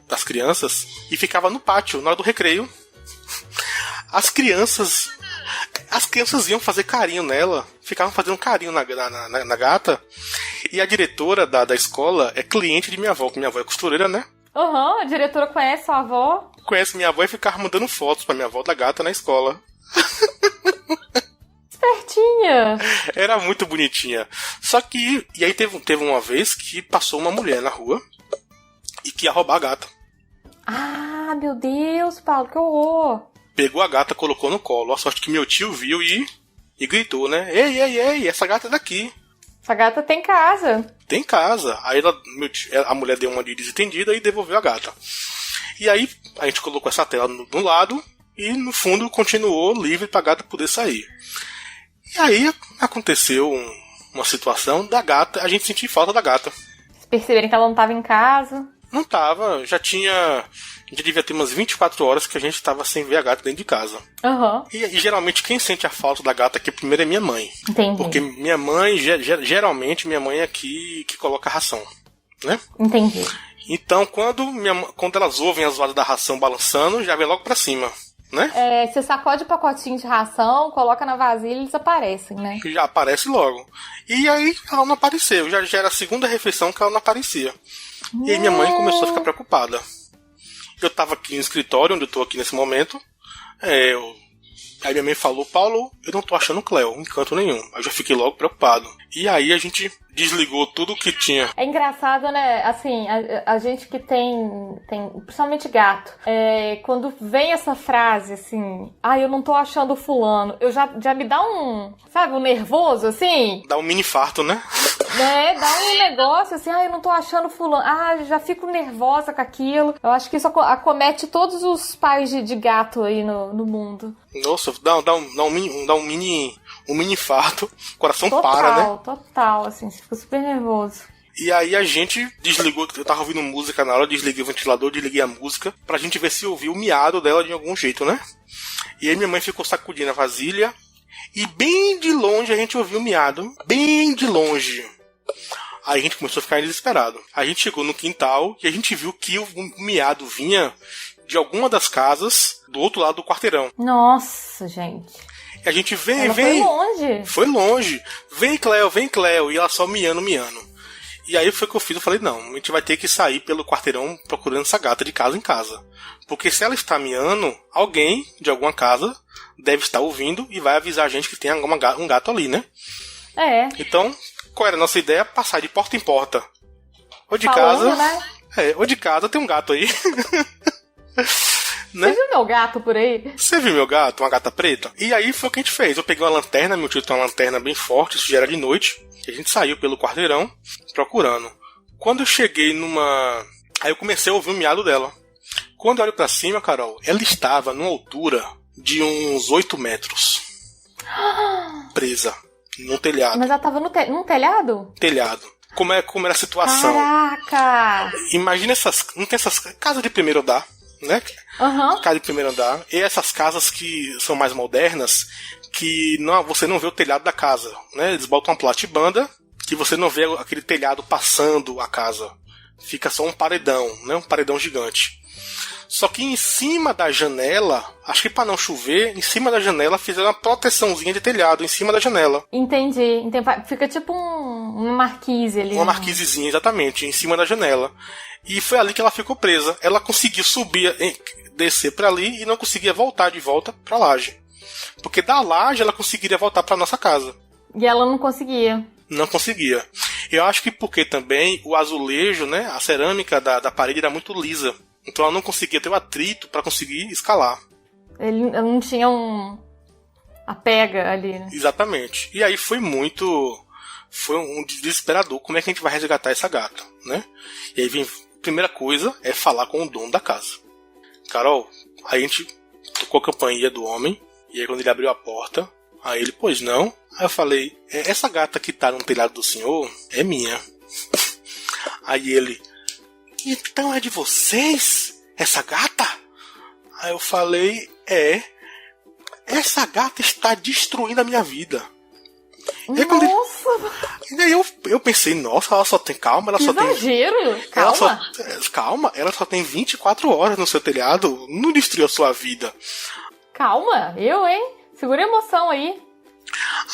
das crianças e ficava no pátio, na hora do recreio. As crianças iam fazer carinho nela, ficavam fazendo carinho na gata. E a diretora da escola é cliente de minha avó, que minha avó é costureira, né? A diretora conhece sua avó? Conhece minha avó e ficava mandando fotos pra minha avó da gata na escola. Espertinha! Era muito bonitinha. Só que, e aí teve uma vez que passou uma mulher na rua e que ia roubar a gata. Ah, meu Deus, Paulo, que horror! Pegou a gata, colocou no colo. A sorte que meu tio viu e gritou, né? Ei, essa gata é daqui. Essa gata tem casa. Tem casa. Aí a mulher deu uma de desentendida e devolveu a gata. E aí a gente colocou essa tela no lado e no fundo continuou livre pra gata poder sair. E aí aconteceu uma situação da gata, a gente sentiu falta da gata. Vocês perceberam que ela não tava em casa? Não tava, já devia ter umas 24 horas que a gente tava sem ver a gata dentro de casa. E geralmente quem sente a falta da gata aqui primeiro é minha mãe. Entendi. Porque minha mãe, geralmente minha mãe é que coloca a ração, né? Entendi. Então quando elas ouvem as vozes da ração balançando, já vem logo pra cima, né? Você sacode o pacotinho de ração, coloca na vasilha e eles aparecem, né? Já aparece logo. E aí ela não apareceu, já era a segunda refeição que ela não aparecia. E aí minha mãe começou a ficar preocupada. Eu tava aqui no escritório, onde eu tô aqui nesse momento. Aí minha mãe falou, Paulo, eu não tô achando Cleo em canto nenhum. Aí eu já fiquei logo preocupado. E aí a gente desligou tudo que tinha. É engraçado, né? Assim, a gente que tem principalmente gato, quando vem essa frase, assim, eu não tô achando fulano, eu já me dá um nervoso, assim? Dá um mini infarto, né? Dá um negócio assim, eu não tô achando fulano. Já fico nervosa com aquilo. Eu acho que isso acomete todos os pais de gato aí no mundo. Nossa, dá um mini infarto. O coração para, né? Total, assim, você fica super nervoso. E aí a gente desligou, eu tava ouvindo música na hora, desliguei o ventilador, desliguei a música, pra gente ver se ouvia o miado dela de algum jeito, né? E aí minha mãe ficou sacudindo a vasilha, e bem de longe a gente ouviu o miado, bem de longe. Aí a gente começou a ficar desesperado. A gente chegou no quintal e a gente viu que o miado vinha de alguma das casas do outro lado do quarteirão. Nossa, gente. E a gente vem. Foi longe. Foi longe. Vem, Cleo. E ela só miando. E aí foi o que eu fiz. Eu falei, não, a gente vai ter que sair pelo quarteirão procurando essa gata de casa em casa. Porque se ela está miando, alguém de alguma casa deve estar ouvindo e vai avisar a gente que tem um gato ali, né? Então, qual era a nossa ideia? Passar de porta em porta. Ou de Falando, casa... né? Ou de casa tem um gato aí. Né? Você viu meu gato por aí? Você viu meu gato? Uma gata preta? E aí foi o que a gente fez. Eu peguei uma lanterna, meu tio tem uma lanterna bem forte, isso já era de noite. E a gente saiu pelo quarteirão procurando. Quando eu cheguei Aí eu comecei a ouvir o miado dela. Quando eu olho pra cima, Carol, ela estava numa altura de uns 8 metros. Presa. Num telhado. Mas ela tava num telhado? Telhado. Como era a situação? Caraca! Imagina não tem essas casas de primeiro andar, né? Casa de primeiro andar. E essas casas que são mais modernas, que você não vê o telhado da casa, né? Eles botam uma platibanda que você não vê aquele telhado passando a casa. Fica só um paredão, né? Um paredão gigante. Só que em cima da janela, acho que para não chover, em cima da janela fizeram uma proteçãozinha de telhado em cima da janela. Entendi. Fica tipo uma marquise ali. Uma marquisezinha, exatamente, em cima da janela. E foi ali que ela ficou presa. Ela conseguiu descer para ali e não conseguia voltar de volta para a laje. Porque da laje ela conseguiria voltar para nossa casa. E ela não conseguia. Não conseguia. Eu acho que porque também o azulejo, né, a cerâmica da parede era muito lisa. Então ela não conseguia ter o atrito para conseguir escalar. Ele não tinha a pega ali, né? Exatamente. E aí foi um desesperador. Como é que a gente vai resgatar essa gata, né? E aí vem, a primeira coisa é falar com o dono da casa. Carol, aí a gente tocou a campainha do homem. E aí quando ele abriu a porta, aí ele, pois não. Aí eu falei, essa gata que tá no telhado do senhor é minha. Aí ele, então é de vocês? Essa gata? Aí eu falei, essa gata está destruindo a minha vida. E aí eu pensei, nossa, ela só tem, calma, ela que só exagero. tem... Calma. Ela só tem 24 horas no seu telhado, não destruiu a sua vida. Calma, hein? Segura a emoção aí.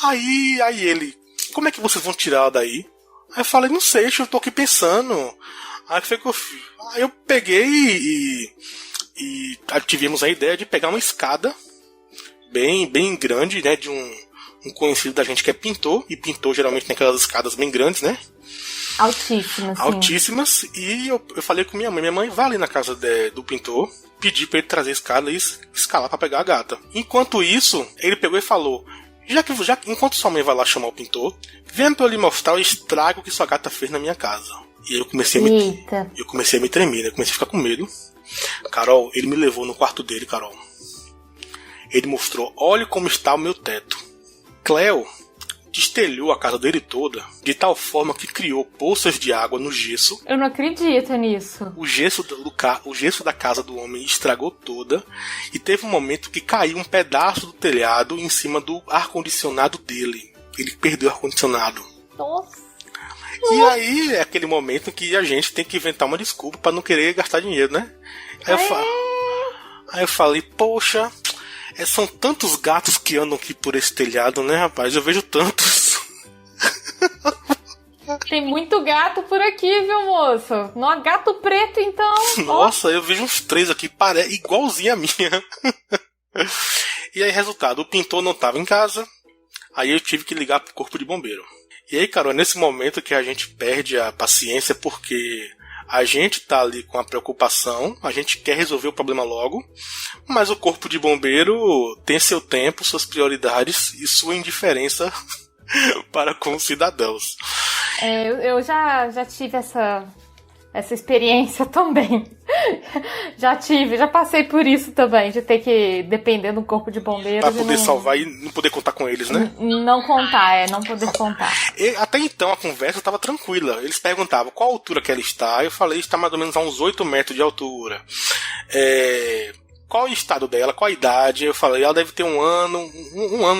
Aí ele, como é que vocês vão tirar ela daí? Aí eu falei, não sei, eu tô aqui pensando. Aí eu peguei e tivemos a ideia de pegar uma escada bem grande, né, de um conhecido da gente que é pintor, e pintor geralmente tem aquelas escadas bem grandes, né? Altíssimas, sim. Altíssimas, e eu falei com minha mãe vai ali na casa do pintor, pedir pra ele trazer a escada e escalar pra pegar a gata. Enquanto isso, ele pegou e falou, enquanto sua mãe vai lá chamar o pintor, vem pra eu lhe mostrar o estrago que sua gata fez na minha casa. E aí eu comecei a me tremer, né? Comecei a ficar com medo. Carol, ele me levou no quarto dele, Carol. Ele mostrou, olha como está o meu teto. Cleo destelhou a casa dele toda, de tal forma que criou poças de água no gesso. Eu não acredito nisso. O gesso da casa do homem estragou toda, e teve um momento que caiu um pedaço do telhado em cima do ar-condicionado dele. Ele perdeu o ar-condicionado. Nossa. E aí é aquele momento em que a gente tem que inventar uma desculpa pra não querer gastar dinheiro, né? Aí eu falei, poxa, são tantos gatos que andam aqui por esse telhado, né, rapaz? Eu vejo tantos. Tem muito gato por aqui, viu, moço? Não, gato preto, então. Nossa, eu vejo uns 3 aqui, igualzinho a minha. E aí, resultado, o pintor não tava em casa. Aí eu tive que ligar pro corpo de bombeiro. E aí, cara, nesse momento que a gente perde a paciência, porque a gente tá ali com a preocupação, a gente quer resolver o problema logo, mas o corpo de bombeiro tem seu tempo, suas prioridades e sua indiferença para com os cidadãos. Eu já tive essa experiência também. Já passei por isso também, de ter que depender do corpo de bombeiro. Pra poder salvar e não poder contar com eles, né? Não contar, não poder contar. Até então a conversa estava tranquila. Eles perguntavam qual altura que ela está. Eu falei, está mais ou menos a uns 8 metros de altura. Qual o estado dela, qual a idade? Eu falei, ela deve ter um ano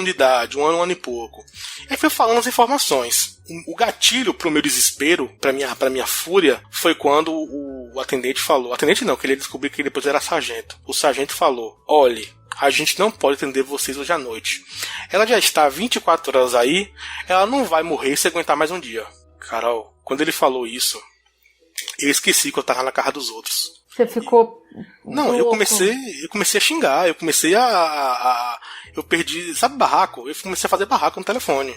de idade, um ano e pouco. Aí foi falando as informações. O gatilho pro meu desespero, pra minha fúria, foi quando o atendente falou. Atendente não, que ele descobriu que depois era sargento. O sargento falou, olhe, a gente não pode atender vocês hoje à noite. Ela já está 24 horas aí, ela não vai morrer se aguentar mais um dia. Carol, quando ele falou isso, eu esqueci que eu tava na casa dos outros. Você ficou... Não, eu comecei a xingar, eu perdi, sabe, barraco? Eu comecei a fazer barraco no telefone.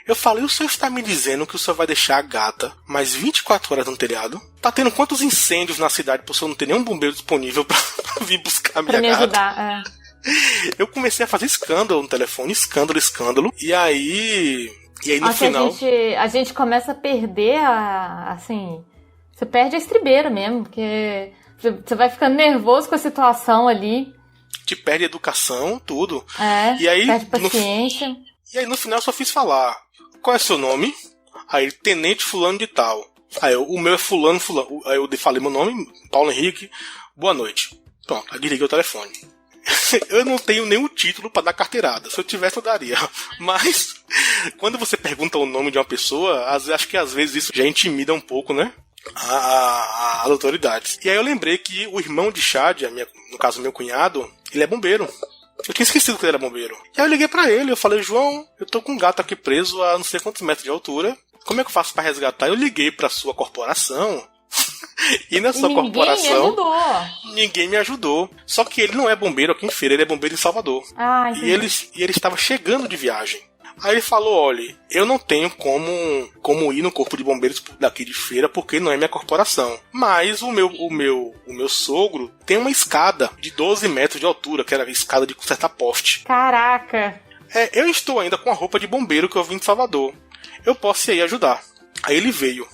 Eu falei, o senhor está me dizendo que o senhor vai deixar a gata mais 24 horas no telhado? Tá tendo quantos incêndios na cidade pro senhor não ter nenhum bombeiro disponível pra vir buscar a minha gata? Ajudar, Eu comecei a fazer escândalo no telefone, escândalo. E aí no final... A gente começa a perder assim... Você perde a estribeira mesmo, porque você vai ficando nervoso com a situação ali. Te perde a educação, tudo. E aí, perde paciência. E aí no final eu só fiz falar, qual é seu nome? Aí ele, Tenente fulano de tal. Aí o meu é fulano. Aí eu falei meu nome, Paulo Henrique, boa noite. Pronto, aí desliguei o telefone. Eu não tenho nenhum título pra dar carteirada. Se eu tivesse, eu daria. Mas, quando você pergunta o nome de uma pessoa, acho que às vezes isso já intimida um pouco, né? As autoridades. E aí eu lembrei que o irmão de Chad, no caso meu cunhado, ele é bombeiro. Eu tinha esquecido que ele era bombeiro. E aí eu liguei pra ele, eu falei, João, eu tô com um gato aqui preso a não sei quantos metros de altura. Como é que eu faço pra resgatar? Eu liguei pra sua corporação. E na sua corporação ninguém me ajudou. Só que ele não é bombeiro aqui em Feira, ele é bombeiro em Salvador. E ele estava chegando de viagem. Aí ele falou, olha, eu não tenho como ir no corpo de bombeiros daqui de Feira porque não é minha corporação. Mas o meu sogro tem uma escada de 12 metros de altura, que era a escada de consertar poste. Caraca! Eu estou ainda com a roupa de bombeiro que eu vim de Salvador. Eu posso ir aí ajudar. Aí ele veio.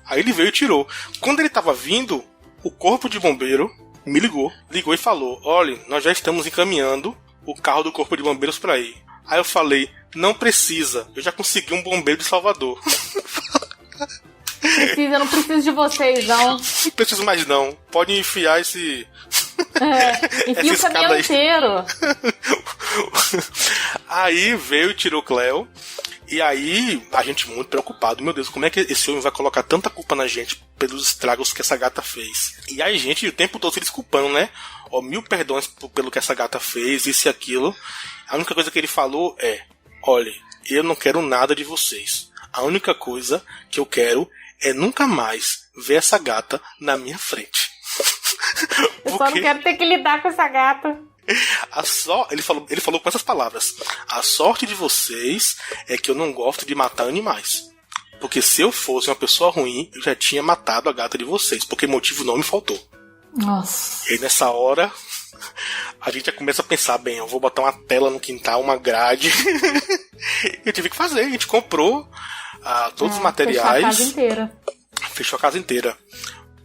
Aí ele veio e tirou. Quando ele tava vindo, o corpo de bombeiro me ligou e falou, olha, nós já estamos encaminhando o carro do corpo de bombeiros pra ir. Aí eu falei, não precisa, eu já consegui um bombeiro de Salvador. Eu não preciso de vocês, não. Não preciso mais não, pode enfiar esse... enfia o caminhão inteiro. Aí veio e tirou Cleo. E aí, a gente muito preocupado. Meu Deus, como é que esse homem vai colocar tanta culpa na gente pelos estragos que essa gata fez? E aí, gente, o tempo todo se desculpando, né? 1000 perdões pelo que essa gata fez, isso e aquilo. A única coisa que ele falou é, olha, eu não quero nada de vocês. A única coisa que eu quero é nunca mais ver essa gata na minha frente. Eu só não quero ter que lidar com essa gata. Ele falou com essas palavras: a sorte de vocês é que eu não gosto de matar animais. Porque se eu fosse uma pessoa ruim, eu já tinha matado a gata de vocês. Porque motivo não me faltou. Nossa. E aí nessa hora, a gente já começa a pensar, bem, eu vou botar uma tela no quintal, uma grade. Eu tive que fazer, a gente comprou todos os materiais. Fechou a casa inteira. Fechou a casa inteira.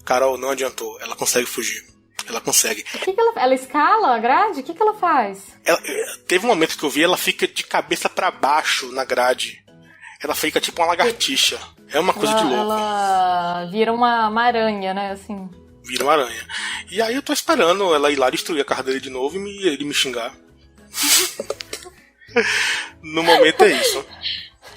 Carol, não adiantou, ela consegue fugir. Ela consegue. O que ela escala a grade? O que ela faz? Teve um momento que eu vi, ela fica de cabeça pra baixo na grade. Ela fica tipo uma lagartixa. É uma coisa de louco. Ela vira uma aranha, né? Assim. Vira uma aranha. E aí eu tô esperando ela ir lá destruir a casa dele de novo e ele me xingar. No momento é isso.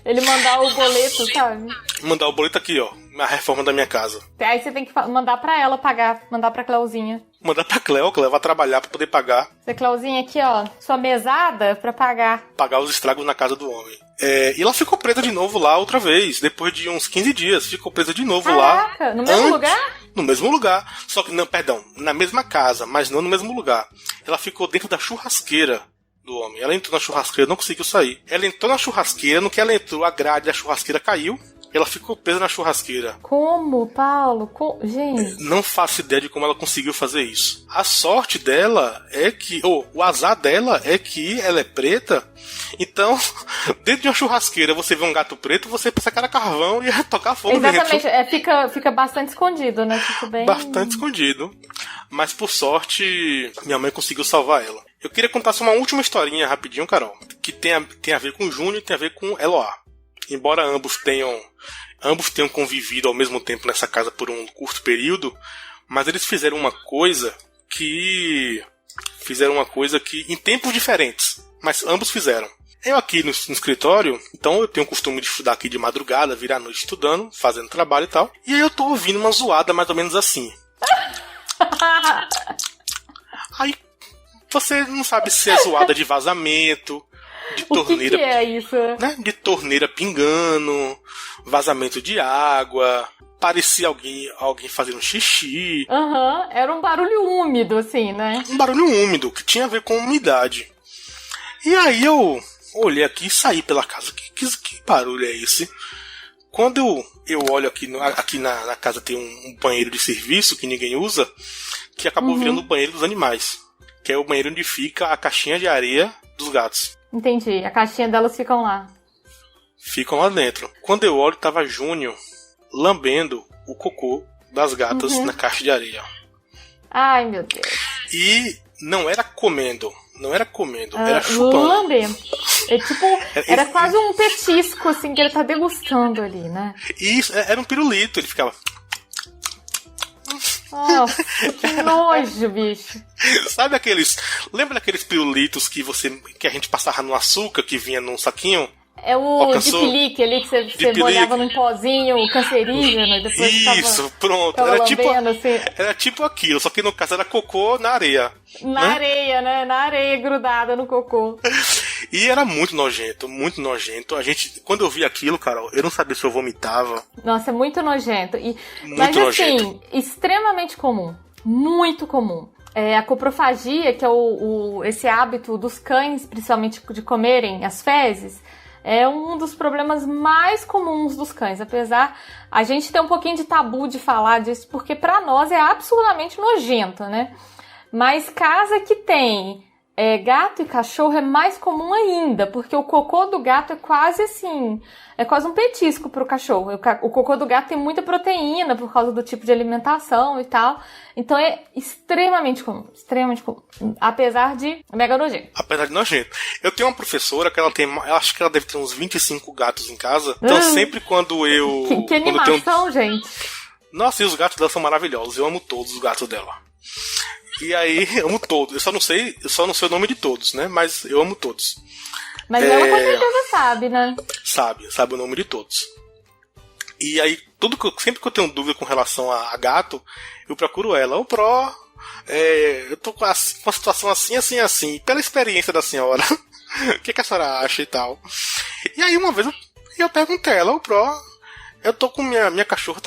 Ele mandar o boleto, sabe? Mandar o boleto aqui, ó. A reforma da minha casa. Aí você tem que mandar pra ela pagar. Mandar pra Cleuzinha. Mandar pra Cleo vai trabalhar pra poder pagar. Cleuzinha, aqui, ó. Sua mesada pra pagar. Pagar os estragos na casa do homem. E ela ficou presa de novo lá outra vez. Depois de uns 15 dias. Ficou presa de novo lá. Caraca, no mesmo lugar? No mesmo lugar. Só que, não, perdão, na mesma casa, mas não no mesmo lugar. Ela ficou dentro da churrasqueira do homem. Ela entrou na churrasqueira e não conseguiu sair. Ela entrou na churrasqueira, no que ela entrou, a grade da churrasqueira caiu. Ela ficou presa na churrasqueira. Como, Paulo? Gente. Não faço ideia de como ela conseguiu fazer isso. A sorte dela é que... o azar dela é que ela é preta. Então, dentro de uma churrasqueira, você vê um gato preto, você pensa que era carvão e ia tocar fogo dentro. Exatamente. Fica bastante escondido, né? Fica bem... Bastante escondido. Mas, por sorte, minha mãe conseguiu salvar ela. Eu queria contar só uma última historinha rapidinho, Carol. Que tem a ver com o Júnior e tem a ver com Eloá. Embora ambos tenham convivido ao mesmo tempo nessa casa por um curto período, mas eles fizeram uma coisa que em tempos diferentes, mas ambos fizeram. Eu aqui no escritório, então eu tenho o costume de estudar aqui de madrugada, virar a noite estudando, fazendo trabalho e tal, e aí eu tô ouvindo uma zoada mais ou menos assim. Aí você não sabe se é zoada de vazamento, de torneira, o que é isso? Né? De torneira pingando, vazamento de água, parecia alguém fazendo xixi. Era um barulho úmido, assim, né? Um barulho úmido, que tinha a ver com umidade. E aí eu olhei aqui e saí pela casa. Que barulho é esse? Quando eu olho aqui na casa tem um banheiro de serviço que ninguém usa, que acabou virando o banheiro dos animais. Que é o banheiro onde fica a caixinha de areia dos gatos. Entendi, a caixinha delas ficam lá. Ficam lá dentro. Quando eu olho, tava Júnior lambendo o cocô das gatas na caixa de areia. Ai, meu Deus. E não era comendo, era chupando. Lambendo. Era quase um petisco, assim, que ele tá degustando ali, né? Isso, era um pirulito, ele ficava... Nossa, que nojo, bicho. Sabe lembra daqueles pirulitos que a gente passava no açúcar, que vinha num saquinho? É o de pelique ali, que você molhava num pozinho cancerígeno e depois isso, pronto. Era tipo aquilo, só que no caso era cocô na areia. Areia, né? Na areia grudada no cocô. E era muito nojento, muito nojento. Quando eu vi aquilo, Carol, eu não sabia se eu vomitava. Nossa, é muito nojento. Mas nojento. Assim, extremamente comum. Muito comum. A coprofagia, que é esse hábito dos cães, principalmente de comerem as fezes, é um dos problemas mais comuns dos cães. Apesar, a gente tem um pouquinho de tabu de falar disso, porque para nós é absolutamente nojento, né? Mas casa que tem gato e cachorro é mais comum ainda, porque o cocô do gato é quase assim, é quase um petisco pro cachorro. O cocô do gato tem muita proteína por causa do tipo de alimentação e tal. Então é extremamente comum, apesar de mega nojento. Apesar de nojento. Eu tenho uma professora que ela acho que ela deve ter uns 25 gatos em casa. Então sempre quando eu... Que animação, gente. Nossa, e os gatos dela são maravilhosos. Eu amo todos os gatos dela. E aí, amo todos. Eu só não sei o nome de todos, né? Mas eu amo todos. Mas ela com certeza sabe, né? Sabe o nome de todos. E aí, sempre que eu tenho dúvida com relação a gato, eu procuro ela. Ô, eu tô com uma situação assim. Pela experiência da senhora, o que a senhora acha e tal? E aí, uma vez, eu perguntei a ela, eu tô com meu cachorro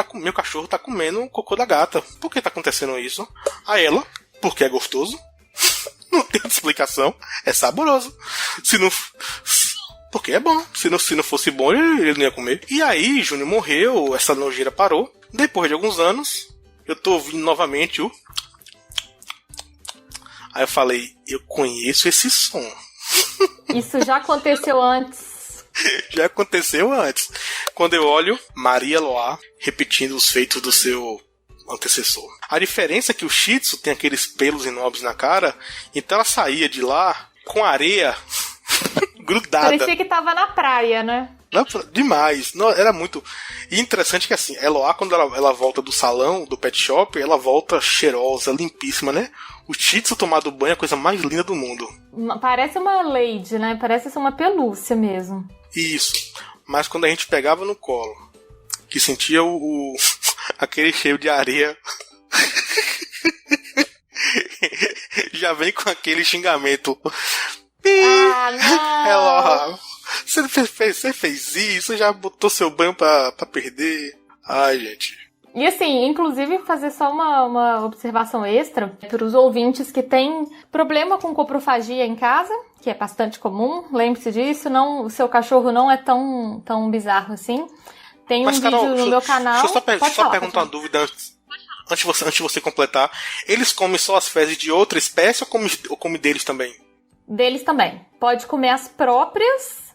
tá comendo o cocô da gata. Por que tá acontecendo isso? A ela, porque é gostoso. Não tem outra explicação. É saboroso. Porque é bom. Se não fosse bom, ele não ia comer. E aí, Júnior morreu, essa nojeira parou. Depois de alguns anos, eu tô ouvindo novamente o... Aí eu falei, eu conheço esse som. Isso já aconteceu antes. Já aconteceu antes. Quando eu olho Maria Loá repetindo os feitos do seu antecessor. A diferença é que o Shih Tzu tem aqueles pelos enormes na cara, então ela saía de lá com areia grudada. Parecia que tava na praia, né? Demais. Não, era muito... E interessante que assim, a Eloá, quando ela volta do salão, do pet shop, ela volta cheirosa, limpíssima, né? O Shih Tzu tomado banho é a coisa mais linda do mundo. Parece uma lady, né? Parece ser uma pelúcia mesmo. Isso. Mas quando a gente pegava no colo, que sentia aquele cheiro de areia, já vem com aquele xingamento. Não! Ela, você fez isso, já botou seu banho pra perder. Ai, gente. E assim, inclusive fazer só uma observação extra para os ouvintes que têm problema com coprofagia em casa, que é bastante comum, lembre-se disso, o seu cachorro não é tão bizarro assim. Tem um vídeo no meu canal. Deixa eu só perguntar uma dúvida antes de você completar. Eles comem só as fezes de outra espécie ou come deles também? Deles também. Pode comer as próprias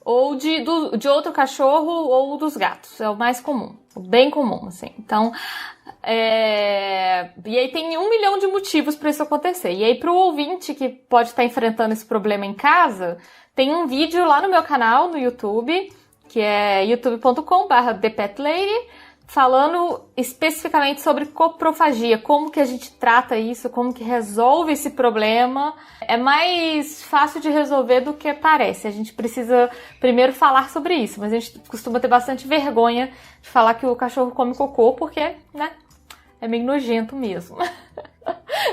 ou de outro cachorro ou dos gatos. É o mais comum. Bem comum, assim. Então, e aí tem 1 milhão de motivos para isso acontecer. E aí pro ouvinte que pode estar enfrentando esse problema em casa, tem um vídeo lá no meu canal, no YouTube, que é youtube.com/ThePetLady, falando especificamente sobre coprofagia, como que a gente trata isso, como que resolve esse problema. É mais fácil de resolver do que parece. A gente precisa primeiro falar sobre isso, mas a gente costuma ter bastante vergonha de falar que o cachorro come cocô, porque, né, é meio nojento mesmo.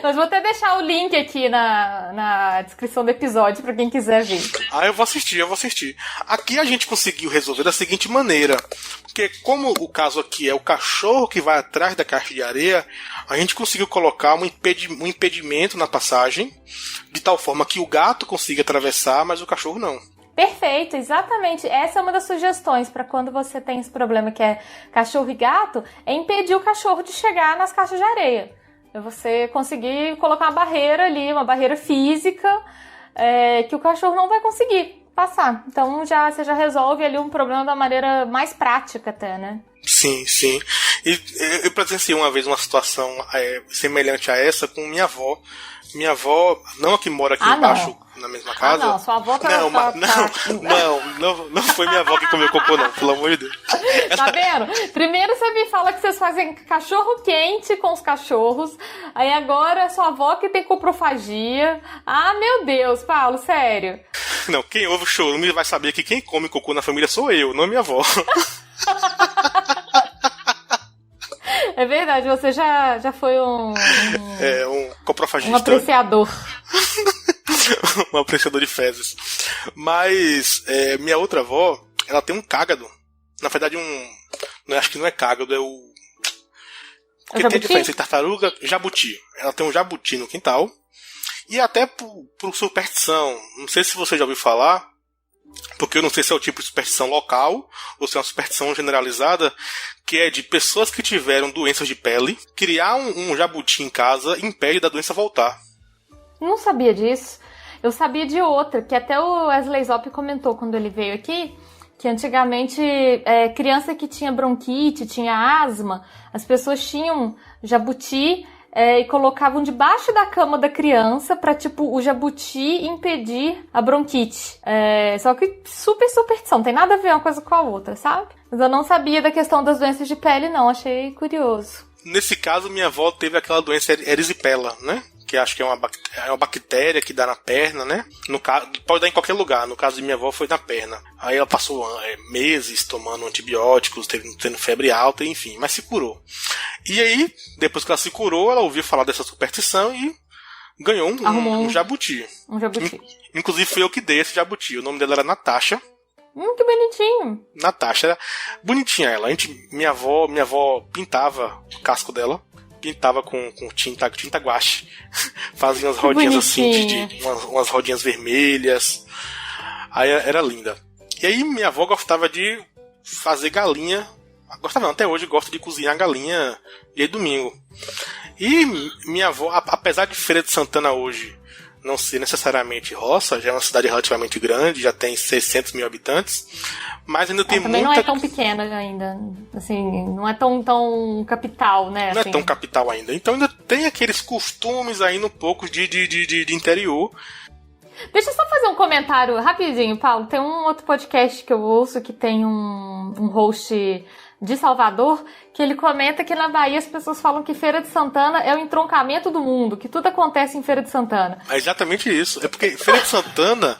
Mas vou até deixar o link aqui na descrição do episódio para quem quiser ver. Eu vou assistir. Aqui a gente conseguiu resolver da seguinte maneira. Porque como o caso aqui é o cachorro que vai atrás da caixa de areia, a gente conseguiu colocar um impedimento na passagem, de tal forma que o gato consiga atravessar, mas o cachorro não. Perfeito, exatamente. Essa é uma das sugestões para quando você tem esse problema que é cachorro e gato, é impedir o cachorro de chegar nas caixas de areia. É você conseguir colocar uma barreira ali, uma barreira física, que o cachorro não vai conseguir passar. Então você já resolve ali um problema da maneira mais prática até, né? Sim. E eu presenciei uma vez uma situação semelhante a essa com minha avó. Minha avó, não a que mora aqui embaixo, na mesma casa. Não, sua avó tá... Não foi minha avó que comeu cocô, não, pelo amor de Deus. Tá vendo? Primeiro você me fala que vocês fazem cachorro quente com os cachorros, aí agora é sua avó que tem coprofagia. Meu Deus, Paulo, sério. Não, quem ouve o chorume vai saber que quem come cocô na família sou eu, não minha avó. É verdade, você já foi um coprofagista. Um apreciador. Um apreciador de fezes. Mas minha outra avó, ela tem um cágado. Na verdade, acho que não é cágado, é o... Porque tem diferença entre tartaruga e jabuti. Ela tem um jabuti no quintal. E até por superstição. Não sei se você já ouviu falar, porque eu não sei se é o tipo de superstição local ou se é uma superstição generalizada, que é de pessoas que tiveram doenças de pele, criar um jabuti em casa impede da doença voltar. Não sabia disso. Eu sabia de outra, que até o Wesley Zop comentou quando ele veio aqui, que antigamente criança que tinha bronquite, tinha asma, as pessoas tinham jabuti e colocavam debaixo da cama da criança pra, tipo, o jabuti impedir a bronquite. Só que super superstição, não tem nada a ver uma coisa com a outra, sabe? Mas eu não sabia da questão das doenças de pele, não, achei curioso. Nesse caso, minha avó teve aquela doença erisipela, né? Que acho que é uma bactéria que dá na perna, né? No caso, pode dar em qualquer lugar. No caso de minha avó, foi na perna. Aí ela passou meses tomando antibióticos, tendo febre alta, enfim, mas se curou. E aí, depois que ela se curou, ela ouviu falar dessa superstição e ganhou um jabuti. Um jabuti. Inclusive, fui eu que dei esse jabuti. O nome dela era Natasha. Que bonitinho. Natasha, era bonitinha ela. Minha avó pintava o casco dela. Pintava com tinta guache. Fazia umas rodinhas assim, umas rodinhas vermelhas. Aí era linda. E aí minha avó gostava de fazer galinha. Gostava não, até hoje gosta de cozinhar galinha dia de domingo. E minha avó, apesar de Feira de Santana hoje não ser necessariamente roça, já é uma cidade relativamente grande, já tem 600 mil habitantes, mas ainda tem também muita... não é tão pequena ainda, assim, não é tão capital, né? Não assim. É tão capital ainda, então ainda tem aqueles costumes ainda um pouco de interior. Deixa eu só fazer um comentário rapidinho, Paulo, tem um outro podcast que eu ouço que tem um host de Salvador, que ele comenta que na Bahia as pessoas falam que Feira de Santana é o entroncamento do mundo, que tudo acontece em Feira de Santana. É exatamente isso. É porque Feira de Santana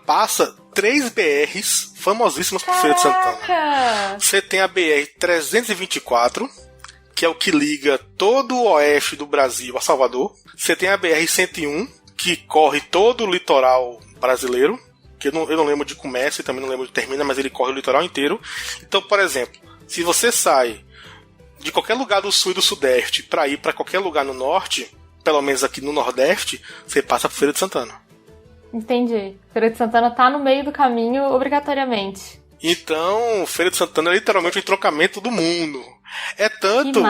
passa 3 BRs famosíssimas por Feira de Santana. Você tem a BR-324, que é o que liga todo o oeste do Brasil a Salvador. Você tem a BR-101, que corre todo o litoral brasileiro, que eu não lembro de começa e também não lembro de termina, mas ele corre o litoral inteiro. Então, por exemplo, se você sai de qualquer lugar do sul e do sudeste para ir para qualquer lugar no norte, pelo menos aqui no nordeste, você passa por Feira de Santana. Entendi. Feira de Santana tá no meio do caminho Então, obrigatoriamente. Feira de Santana é literalmente o entroncamento do mundo. É tanto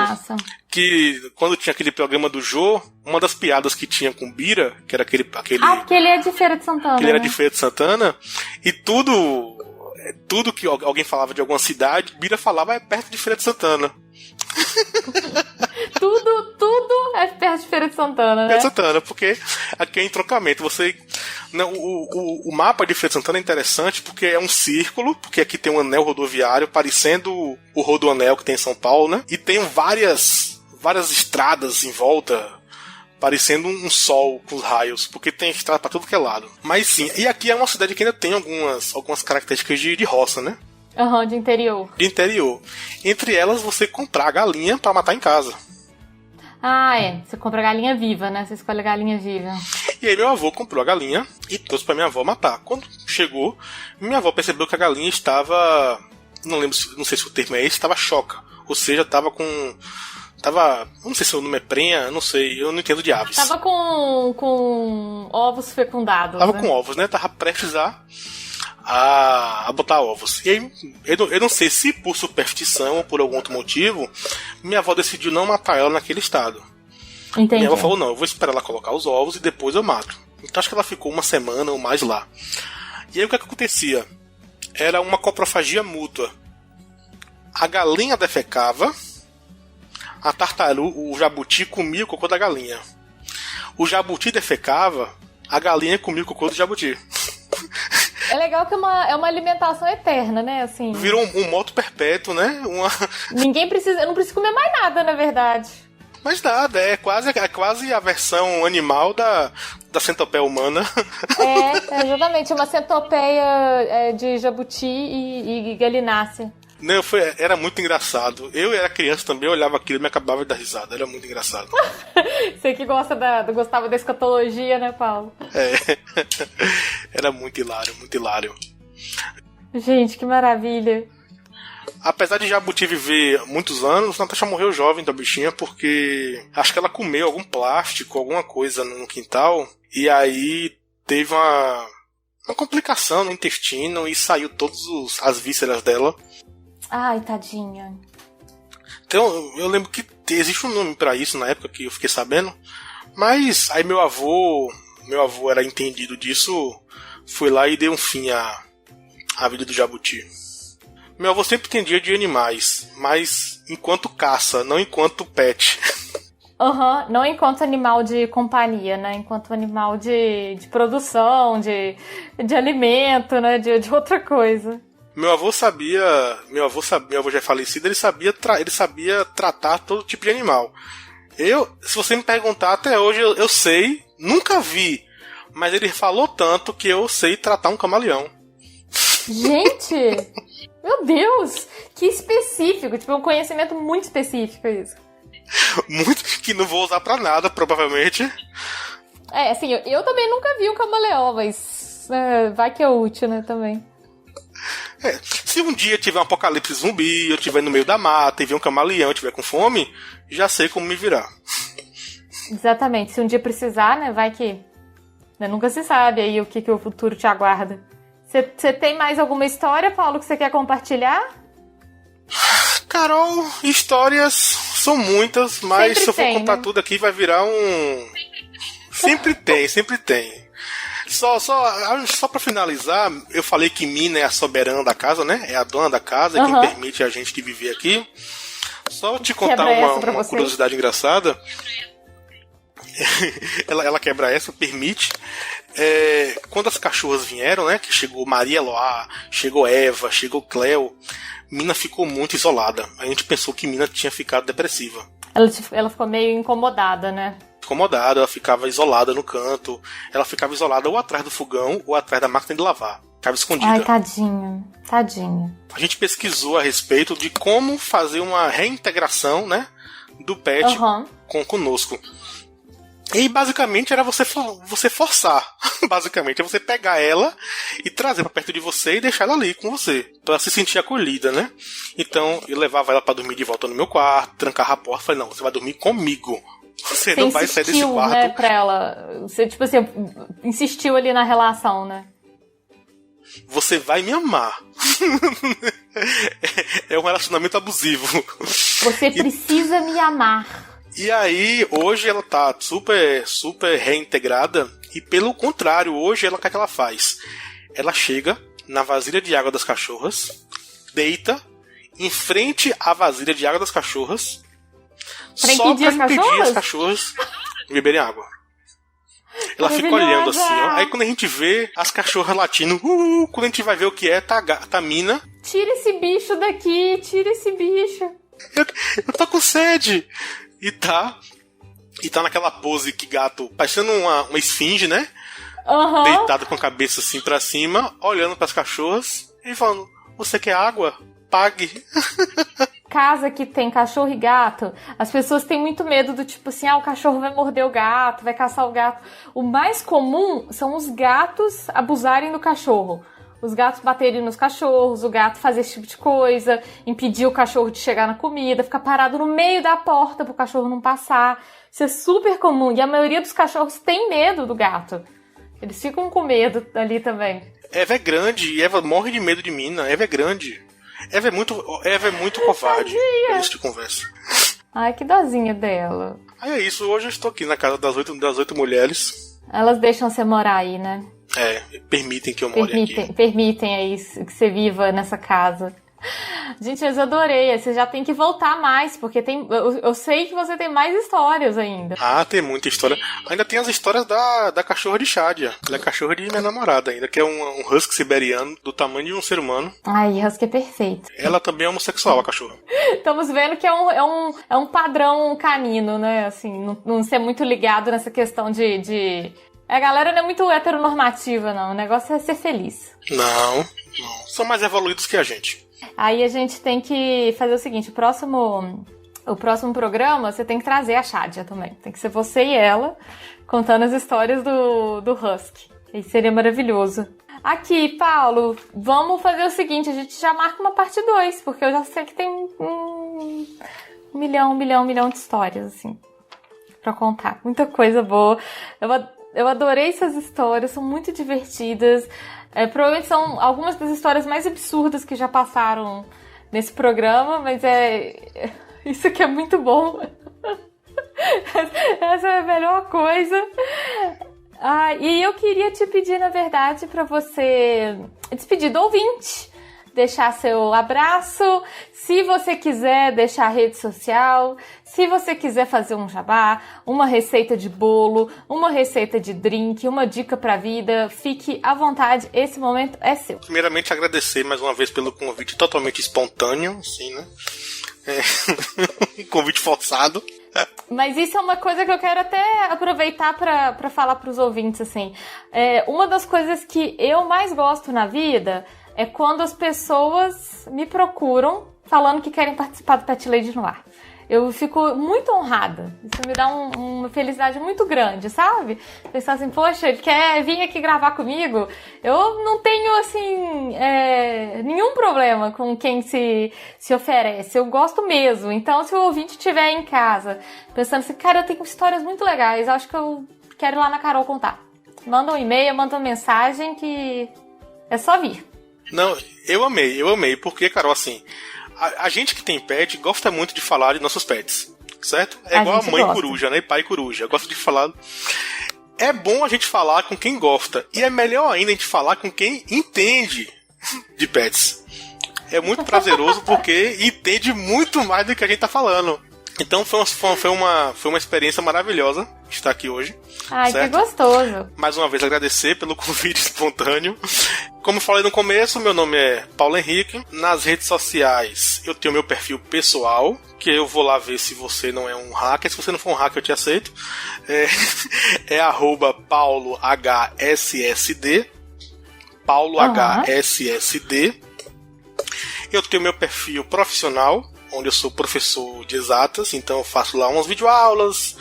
que quando tinha aquele programa do Jô, uma das piadas que tinha com Bira, que era aquele porque ele é de Feira de Santana. Que ele era de Feira de Santana, e tudo que alguém falava de alguma cidade, Bira falava é perto de Feira de Santana. tudo é perto de Feira de Santana, né? Feira de Santana, porque aqui é entroncamento. O mapa de Feira de Santana é interessante porque é um círculo, porque aqui tem um anel rodoviário parecendo o Rodoanel que tem em São Paulo, né? E tem várias estradas em volta, parecendo um sol com os raios, porque tem estrada pra tudo que é lado. Mas sim, e aqui é uma cidade que ainda tem algumas características de roça, né? De interior. De interior. Entre elas, você comprar galinha pra matar em casa. Você compra galinha viva, né? Você escolhe a galinha viva. E aí meu avô comprou a galinha e trouxe pra minha avó matar. Quando chegou, minha avó percebeu que a galinha estava... Não sei se o termo é esse, estava choca. Ou seja, não sei se o nome é prenha, não sei, eu não entendo de aves. Tava com ovos fecundados. Tava com ovos, né? Tava prestes a botar ovos. E aí, eu não sei se por superstição ou por algum outro motivo, minha avó decidiu não matar ela naquele estado. Entendi. Minha avó falou, não, eu vou esperar ela colocar os ovos e depois eu mato. Então acho que ela ficou uma semana ou mais lá. E aí o que acontecia? Era uma coprofagia mútua. A galinha defecava, a tartaruga, o jabuti comia o cocô da galinha. O jabuti defecava, a galinha comia o cocô do jabuti. É legal que é uma alimentação eterna, né? Assim, virou um moto perpétuo, né? Eu não preciso comer mais nada, na verdade. Mas nada, é quase a versão animal da centopeia humana. Exatamente, uma centopeia de jabuti e galinácea. Não, era muito engraçado. Eu era criança também, eu olhava aquilo e me acabava de dar risada. Era muito engraçado. Você que gostava da escatologia, né, Paulo? Era muito hilário, muito hilário. Gente, que maravilha. Apesar de Jabuti viver muitos anos, Natasha morreu jovem da bichinha porque acho que ela comeu algum plástico, alguma coisa no quintal, e aí teve uma complicação no intestino e saiu todas as vísceras dela. Ai, tadinha. Então, eu lembro que existe um nome pra isso na época que eu fiquei sabendo, mas aí meu avô era entendido disso, foi lá e deu um fim à vida do Jabuti. Meu avô sempre entendia de animais, mas enquanto caça, não enquanto pet. Não enquanto animal de companhia, né? Enquanto animal de produção, de alimento, né? De outra coisa. Meu avô já é falecido, ele sabia tratar todo tipo de animal. Se você me perguntar, até hoje eu sei, nunca vi, mas ele falou tanto que eu sei tratar um camaleão. Gente, meu Deus, que específico, tipo, um conhecimento muito específico isso. Muito, que não vou usar pra nada, provavelmente. Assim, eu também nunca vi um camaleão, mas vai que é útil, né, também. Se um dia tiver um apocalipse zumbi, eu estiver no meio da mata e ver um camaleão e estiver com fome, já sei como me virar. Exatamente, se um dia precisar, né, vai que... Né, nunca se sabe aí o que o futuro te aguarda. Você tem mais alguma história, Paulo, que você quer compartilhar? Carol, histórias são muitas, mas sempre se eu for contar né? tudo aqui vai virar um... Sempre tem. Só pra finalizar, eu falei que Mina é a soberana da casa, né? É a dona da casa, quem permite a gente viver aqui. Só te contar uma curiosidade engraçada. ela quebra essa, permite. Quando as cachorras vieram, né? Que chegou Maria Eloá, chegou Eva, chegou Cleo, Mina ficou muito isolada. A gente pensou que Mina tinha ficado depressiva. Ela ficou meio incomodada, né? Ela ficava isolada no canto. Ela ficava isolada ou atrás do fogão ou atrás da máquina de lavar. Ficava escondida. Ai, tadinha. A gente pesquisou a respeito de como fazer uma reintegração, né, do pet conosco. E basicamente era você forçar. Basicamente é você pegar ela e trazer pra perto de você e deixar ela ali com você, pra ela se sentir acolhida, né? Então eu levava ela pra dormir de volta no meu quarto, trancava a porta, falei, não, você vai dormir comigo. Você não vai sair desse quarto. Né, pra ela. Você, tipo assim, insistiu ali na relação, né? Você vai me amar. É um relacionamento abusivo. Você precisa me amar. E aí, hoje ela tá super, super reintegrada. E pelo contrário, hoje o que ela faz? Ela chega na vasilha de água das cachorras, deita em frente à vasilha de água das cachorras, só pra impedir as cachorras de beberem água. Ela fica olhando assim, ó. Aí quando a gente vê as cachorras latindo, quando a gente vai ver o que é, tá Mina. Tira esse bicho daqui, tira esse bicho. Eu tô com sede. E tá naquela pose que gato, parecendo uma esfinge, né? Deitado com a cabeça assim pra cima, olhando pras cachorras e falando, você quer água? Pague. Casa que tem cachorro e gato, as pessoas têm muito medo do tipo assim, o cachorro vai morder o gato, vai caçar o gato. O mais comum são os gatos abusarem do cachorro. Os gatos baterem nos cachorros, o gato fazer esse tipo de coisa, impedir o cachorro de chegar na comida, ficar parado no meio da porta pro cachorro não passar. Isso é super comum. E a maioria dos cachorros tem medo do gato. Eles ficam com medo ali também. Eva é grande e Eva morre de medo de Mina. Eva é grande. Eva é muito covarde. É isso de conversa. Ai, que dozinha dela. Aí é isso. Hoje eu estou aqui na casa das 8 mulheres. Elas deixam você morar aí, né? Permitem que eu more aqui. Permitem aí que você viva nessa casa. Gente, eu adorei. Você já tem que voltar mais, porque eu sei que você tem mais histórias ainda. Tem muita história. Ainda tem as histórias da cachorra de Shadia. Ela é cachorra de minha namorada ainda, que é um husky siberiano do tamanho de um ser humano. Ai, husky é perfeito. Ela também é homossexual, a cachorra. Estamos vendo que é um padrão canino, né? Assim, não ser muito ligado nessa questão de... A galera não é muito heteronormativa, não. O negócio é ser feliz. Não. São mais evoluídos que a gente. Aí a gente tem que fazer o seguinte, o próximo programa você tem que trazer a Shadia também. Tem que ser você e ela contando as histórias do Husky. Isso seria maravilhoso. Aqui, Paulo, vamos fazer o seguinte, a gente já marca uma parte 2, porque eu já sei que tem um milhão de histórias, assim, pra contar. Muita coisa boa. Eu adorei essas histórias, são muito divertidas. Provavelmente são algumas das histórias mais absurdas que já passaram nesse programa, mas isso que é muito bom. Essa é a melhor coisa. E eu queria te pedir, na verdade, para você despedir do ouvinte, deixar seu abraço, se você quiser deixar a rede social, se você quiser fazer um jabá, uma receita de bolo, uma receita de drink, uma dica pra vida, fique à vontade, esse momento é seu. Primeiramente, agradecer mais uma vez pelo convite totalmente espontâneo, assim, né? Convite forçado. Mas isso é uma coisa que eu quero até aproveitar pra falar pros ouvintes, assim. Uma das coisas que eu mais gosto na vida é quando as pessoas me procuram falando que querem participar do Pet Lady no Ar. Eu fico muito honrada. Isso me dá uma felicidade muito grande, sabe? Pensar assim, poxa, ele quer vir aqui gravar comigo. Eu não tenho, assim, nenhum problema com quem se oferece. Eu gosto mesmo. Então, se o ouvinte estiver em casa pensando assim, cara, eu tenho histórias muito legais, acho que eu quero ir lá na Carol contar. Manda um e-mail, manda uma mensagem que é só vir. Não, eu amei, porque, Carol, assim, a gente que tem pet gosta muito de falar de nossos pets, certo? É igual a mãe gosta. Coruja, né? Pai coruja. Gosta de falar. É bom a gente falar com quem gosta. E é melhor ainda a gente falar com quem entende de pets. É muito prazeroso porque entende muito mais do que a gente tá falando. Então foi uma experiência maravilhosa estar aqui hoje. Ai, certo? Que gostoso. Mais uma vez agradecer pelo convite espontâneo. Como falei no começo, meu nome é Paulo Henrique. Nas redes sociais eu tenho meu perfil pessoal, que eu vou lá ver se você não é um hacker. Se você não for um hacker, eu te aceito. É @PauloHSSD. PauloHSSD. Eu tenho meu perfil profissional, onde eu sou professor de exatas, então eu faço lá umas videoaulas,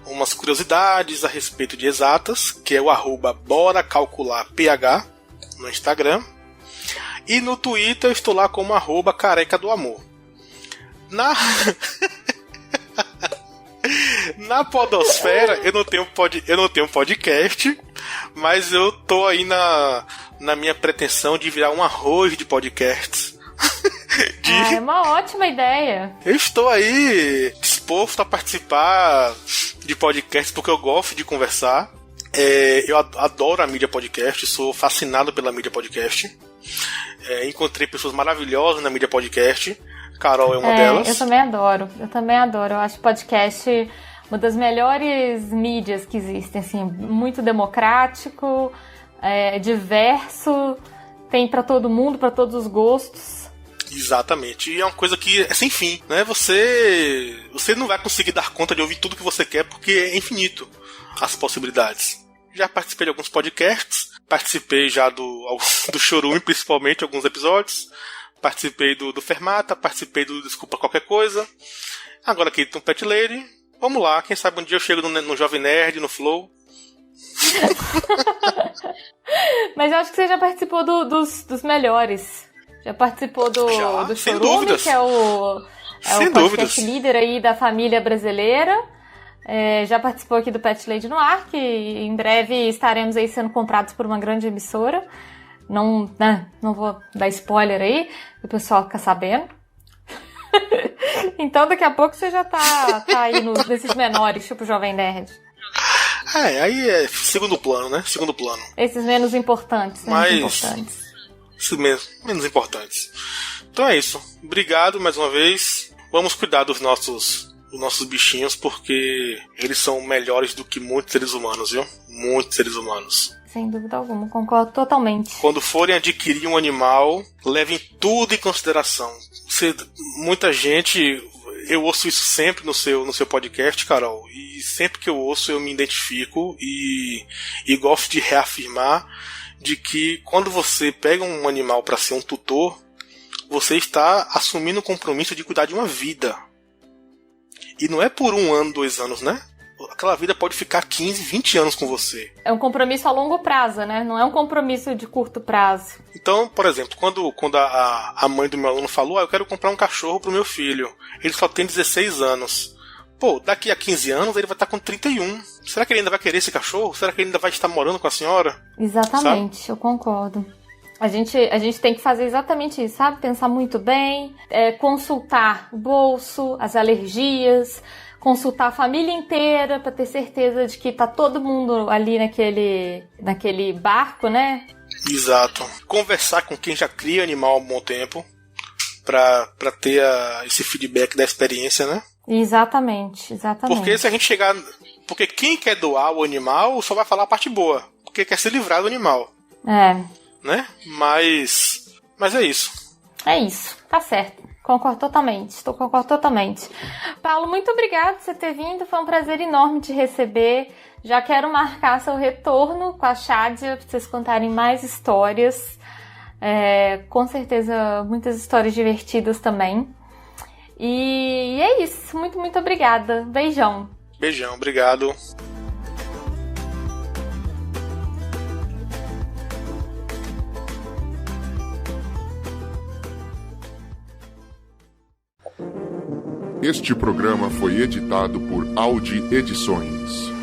umas curiosidades a respeito de exatas, que é o @BoraCalcularPH no Instagram. E no Twitter eu estou lá como @Careca do Amor. Na podosfera eu não tenho podcast, mas eu tô aí na minha pretensão de virar um arroz de podcasts. É uma ótima ideia. Eu estou aí disposto a participar de podcasts porque eu gosto de conversar. Eu adoro a mídia podcast, sou fascinado pela mídia podcast. Encontrei pessoas maravilhosas na mídia podcast. Carol é uma delas. Eu também adoro. Eu acho podcast uma das melhores mídias que existem. Assim, muito democrático, diverso, tem para todo mundo, para todos os gostos. Exatamente, e é uma coisa que é sem fim, né? Você não vai conseguir dar conta de ouvir tudo que você quer porque é infinito as possibilidades. Já participei de alguns podcasts, participei já do Chorume, principalmente, alguns episódios, participei do Fermata, participei do Desculpa Qualquer Coisa, agora aqui tem um Pet Lady. Vamos lá, quem sabe um dia eu chego no Jovem Nerd, no Flow. Mas eu acho que você já participou dos melhores. Já participou do Chorume, que é o podcast líder aí da família brasileira. Já participou aqui do Pet Lady no Ar, que em breve estaremos aí sendo comprados por uma grande emissora. Não vou dar spoiler aí, o pessoal fica sabendo. Então daqui a pouco você já tá aí nesses menores, tipo Jovem Nerd. Aí é segundo plano, né? Segundo plano. Esses menos importantes, menos importantes. Então é isso. Obrigado mais uma vez. Vamos cuidar dos nossos bichinhos, porque eles são melhores do que muitos seres humanos, viu? Muitos seres humanos. Sem dúvida alguma, concordo totalmente. Quando forem adquirir um animal, levem tudo em consideração. Muita gente... Eu ouço isso sempre no seu podcast, Carol, e sempre que eu ouço eu me identifico e gosto de reafirmar de que quando você pega um animal para ser um tutor, você está assumindo o compromisso de cuidar de uma vida. E não é por 1 ano, 2 anos, né? aquela vida pode ficar 15, 20 anos com você. É um compromisso a longo prazo, né? Não é um compromisso de curto prazo. Então, por exemplo, quando a mãe do meu aluno falou, eu quero comprar um cachorro pro meu filho, ele só tem 16 anos. Pô, daqui a 15 anos ele vai estar com 31. Será que ele ainda vai querer esse cachorro? Será que ele ainda vai estar morando com a senhora? Exatamente, sabe? Eu concordo. A gente tem que fazer exatamente isso, sabe? Pensar muito bem, consultar o bolso, as alergias, consultar a família inteira para ter certeza de que tá todo mundo ali naquele barco, né? Exato. Conversar com quem já cria animal há um bom tempo para ter esse feedback da experiência, né? Exatamente. Porque se a gente chegar... Porque quem quer doar o animal só vai falar a parte boa, porque quer se livrar do animal. Né? Mas é isso. É isso, tá certo. Concordo totalmente. Paulo, muito obrigado por você ter vindo. Foi um prazer enorme te receber. Já quero marcar seu retorno com a Shadia para vocês contarem mais histórias. Com certeza, muitas histórias divertidas também. E é isso. Muito, muito obrigada. Beijão. Beijão, obrigado. Este programa foi editado por Audi Edições.